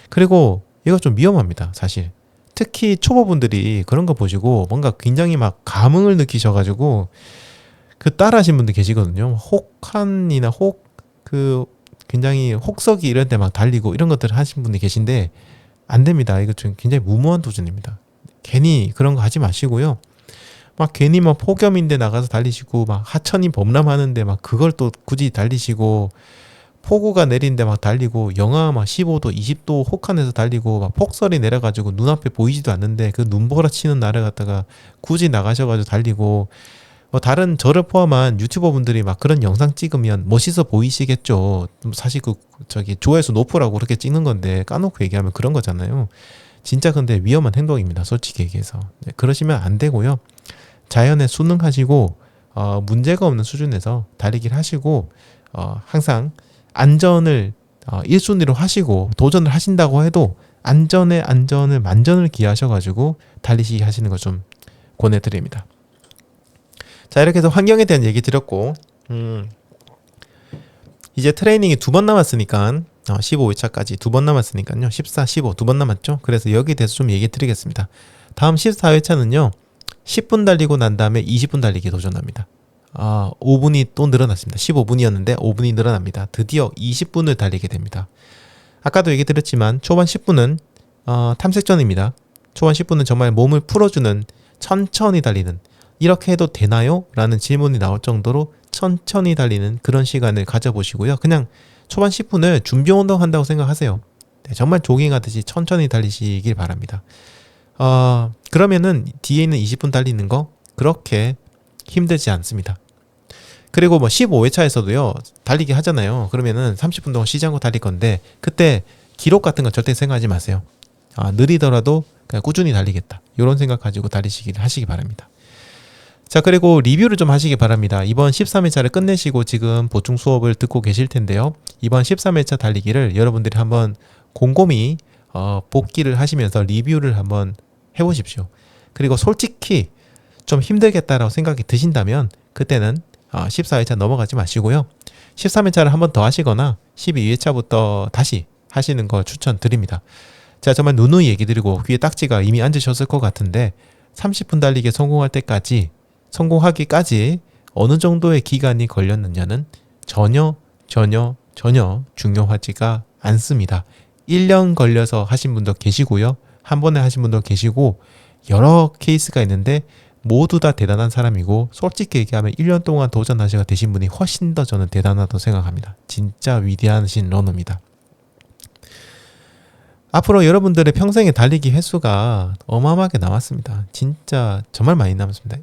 그리고 이거 좀 위험합니다. 사실 특히 초보분들이 그런 거 보시고 뭔가 굉장히 막 감흥을 느끼셔가지고 그 따라하신 분들 계시거든요. 혹한이나 굉장히 혹서기 이런 데 막 달리고 이런 것들을 하신 분이 계신데 안 됩니다. 이거 좀 굉장히 무모한 도전입니다. 괜히 그런 거 하지 마시고요. 막 괜히 막 폭염인데 나가서 달리시고 막 하천이 범람하는데 막 그걸 또 굳이 달리시고 폭우가 내리는데 막 달리고 영하 막 15도 20도 혹한에서 달리고 막 폭설이 내려가지고 눈앞에 보이지도 않는데 그 눈보라 치는 날에 갔다가 굳이 나가셔가지고 달리고 다른 저를 포함한 유튜버 분들이 막 그런 영상 찍으면 멋있어 보이시겠죠. 사실 조회수 높으라고 그렇게 찍는 건데 까놓고 얘기하면 그런 거잖아요. 진짜 근데 위험한 행동입니다. 솔직히 얘기해서. 네, 그러시면 안 되고요. 자연에 순응하시고 문제가 없는 수준에서 달리기를 하시고 항상 안전을 1순위로 하시고 도전을 하신다고 해도 안전을 만전을 기하셔가지고 달리시기 하시는 걸 좀 권해드립니다. 자, 이렇게 해서 환경에 대한 얘기 드렸고, 이제 트레이닝이 2번 남았으니까 15회차까지 2번 남았으니까요. 14, 15 2번 남았죠. 그래서 여기에 대해서 좀 얘기 드리겠습니다. 다음 14회차는요. 10분 달리고 난 다음에 20분 달리기 도전합니다. 5분이 또 늘어났습니다. 15분이었는데 5분이 늘어납니다. 드디어 20분을 달리게 됩니다. 아까도 얘기 드렸지만 초반 10분은 탐색전입니다. 초반 10분은 정말 몸을 풀어주는 천천히 달리는, 이렇게 해도 되나요? 라는 질문이 나올 정도로 천천히 달리는 그런 시간을 가져보시고요. 그냥 초반 10분을 준비 운동 한다고 생각하세요. 네, 정말 조깅하듯이 천천히 달리시길 바랍니다. 그러면은 뒤에 있는 20분 달리는 거 그렇게 힘들지 않습니다. 그리고 뭐 15회차에서도요 달리기 하잖아요. 그러면은 30분 동안 쉬지 않고 달릴 건데, 그때 기록 같은 거 절대 생각하지 마세요. 느리더라도 그냥 꾸준히 달리겠다, 이런 생각 가지고 하시기 바랍니다. 자, 그리고 리뷰를 좀 하시기 바랍니다. 이번 13회차를 끝내시고 지금 보충 수업을 듣고 계실 텐데요. 이번 13회차 달리기를 여러분들이 한번 곰곰이 복기를 하시면서 리뷰를 한번 해보십시오. 그리고 솔직히 좀 힘들겠다라고 생각이 드신다면 그때는 14회차 넘어가지 마시고요. 13회차를 한번 더 하시거나 12회차부터 다시 하시는 거 추천드립니다. 자, 정말 누누이 얘기 드리고 귀에 딱지가 이미 앉으셨을 것 같은데 30분 달리기에 성공하기까지 어느 정도의 기간이 걸렸느냐는 전혀 중요하지가 않습니다. 1년 걸려서 하신 분도 계시고요. 한 번에 하신 분도 계시고 여러 케이스가 있는데 모두 다 대단한 사람이고, 솔직히 얘기하면 1년 동안 도전하시가 되신 분이 훨씬 더 저는 대단하다고 생각합니다. 진짜 위대하신 러너입니다. 앞으로 여러분들의 평생의 달리기 횟수가 어마어마하게 남았습니다. 진짜 정말 많이 남았습니다.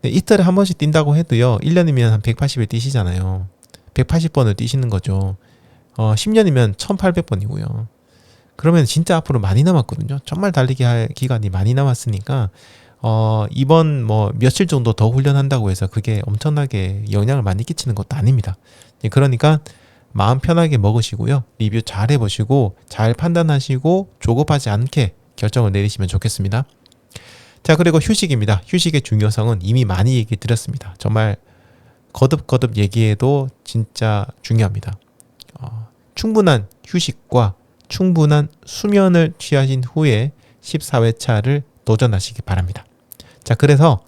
이틀에 한 번씩 뛴다고 해도요, 1년이면 한 180일 뛰시잖아요. 180번을 뛰시는 거죠. 10년이면 1800번이고요. 그러면 진짜 앞으로 많이 남았거든요. 정말 달리기 할 기간이 많이 남았으니까 이번 뭐 며칠 정도 더 훈련한다고 해서 그게 엄청나게 영향을 많이 끼치는 것도 아닙니다. 그러니까 마음 편하게 먹으시고요. 리뷰 잘 해보시고 잘 판단하시고 조급하지 않게 결정을 내리시면 좋겠습니다. 자, 그리고 휴식입니다. 휴식의 중요성은 이미 많이 얘기 드렸습니다. 정말 거듭 얘기해도 진짜 중요합니다. 충분한 휴식과 충분한 수면을 취하신 후에 14회차를 도전하시기 바랍니다. 자, 그래서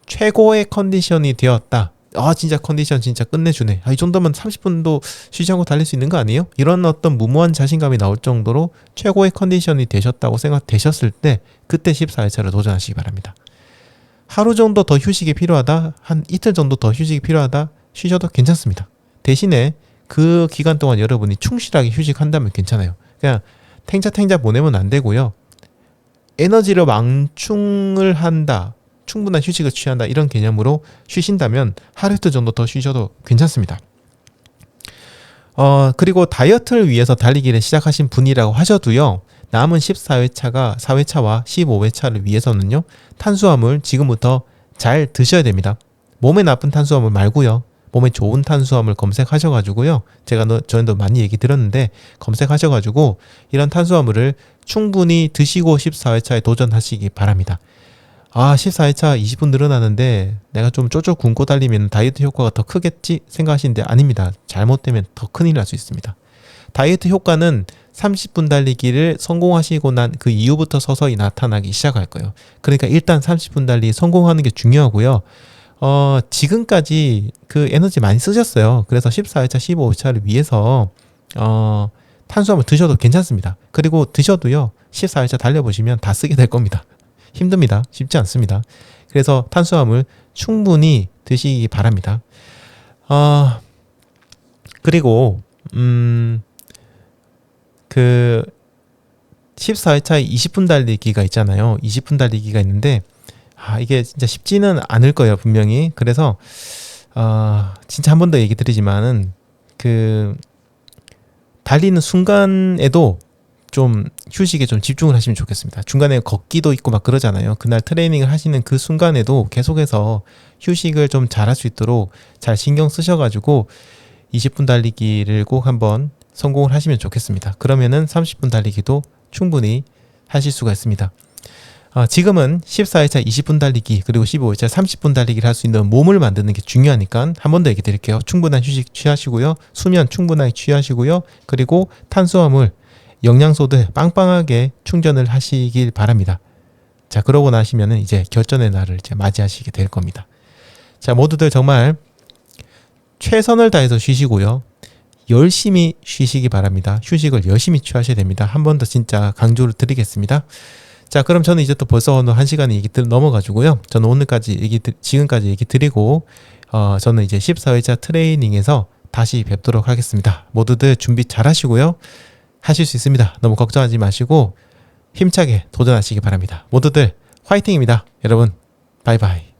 최고의 컨디션이 되었다. 진짜 컨디션 진짜 끝내주네. 이 정도면 30분도 쉬지 않고 달릴 수 있는 거 아니에요? 이런 어떤 무모한 자신감이 나올 정도로 최고의 컨디션이 되셨다고 생각되셨을 때 그때 14회차를 도전하시기 바랍니다. 하루 정도 더 휴식이 필요하다, 한 이틀 정도 더 휴식이 필요하다, 쉬셔도 괜찮습니다. 대신에 그 기간 동안 여러분이 충실하게 휴식한다면 괜찮아요. 그냥 탱자 보내면 안 되고요. 에너지를 망충을 한다, 충분한 휴식을 취한다, 이런 개념으로 쉬신다면 하루 이틀 정도 더 쉬셔도 괜찮습니다. 그리고 다이어트를 위해서 달리기를 시작하신 분이라고 하셔도요, 남은 14회차가 4회차와 15회차를 위해서는요, 탄수화물 지금부터 잘 드셔야 됩니다. 몸에 나쁜 탄수화물 말고요, 몸에 좋은 탄수화물 검색하셔가지고요, 저희도 많이 얘기 드렸는데 검색하셔가지고 이런 탄수화물을 충분히 드시고 14회차에 도전하시기 바랍니다. 14회차 20분 늘어나는데 내가 좀 쪼쪼 굶고 달리면 다이어트 효과가 더 크겠지 생각하시는데 아닙니다. 잘못되면 더 큰일 날 수 있습니다. 다이어트 효과는 30분 달리기를 성공하시고 난 그 이후부터 서서히 나타나기 시작할 거예요. 그러니까 일단 30분 달리기 성공하는 게 중요하고요. 지금까지 그 에너지 많이 쓰셨어요. 그래서 14회차, 15회차를 위해서 탄수화물 드셔도 괜찮습니다. 그리고 드셔도요, 14회차 달려보시면 다 쓰게 될 겁니다. 힘듭니다. 쉽지 않습니다. 그래서 탄수화물 충분히 드시기 바랍니다. 그리고 그 14회차에 20분 달리기가 있잖아요. 20분 달리기가 있는데 이게 진짜 쉽지는 않을 거예요, 분명히. 그래서 진짜 한 번 더 얘기 드리지만은 그 달리는 순간에도 좀 휴식에 좀 집중을 하시면 좋겠습니다. 중간에 걷기도 있고 막 그러잖아요. 그날 트레이닝을 하시는 그 순간에도 계속해서 휴식을 좀 잘할 수 있도록 잘 신경 쓰셔가지고 20분 달리기를 꼭 한번 성공을 하시면 좋겠습니다. 그러면은 30분 달리기도 충분히 하실 수가 있습니다. 지금은 14회차 20분 달리기 그리고 15회차 30분 달리기를 할 수 있는 몸을 만드는 게 중요하니까 한 번 더 얘기 드릴게요. 충분한 휴식 취하시고요. 수면 충분하게 취하시고요. 그리고 탄수화물, 영양소들 빵빵하게 충전을 하시길 바랍니다. 자, 그러고 나시면은 이제 결전의 날을 이제 맞이하시게 될 겁니다. 자, 모두들 정말 최선을 다해서 쉬시고요. 열심히 쉬시기 바랍니다. 휴식을 열심히 취하셔야 됩니다. 한 번 더 진짜 강조를 드리겠습니다. 자, 그럼 저는 이제 또 벌써 오늘 1시간이 넘어가지고요. 저는 오늘까지 지금까지 얘기 드리고, 저는 이제 14회차 트레이닝에서 다시 뵙도록 하겠습니다. 모두들 준비 잘 하시고요. 하실 수 있습니다. 너무 걱정하지 마시고 힘차게 도전하시기 바랍니다. 모두들 화이팅입니다. 여러분, 바이바이.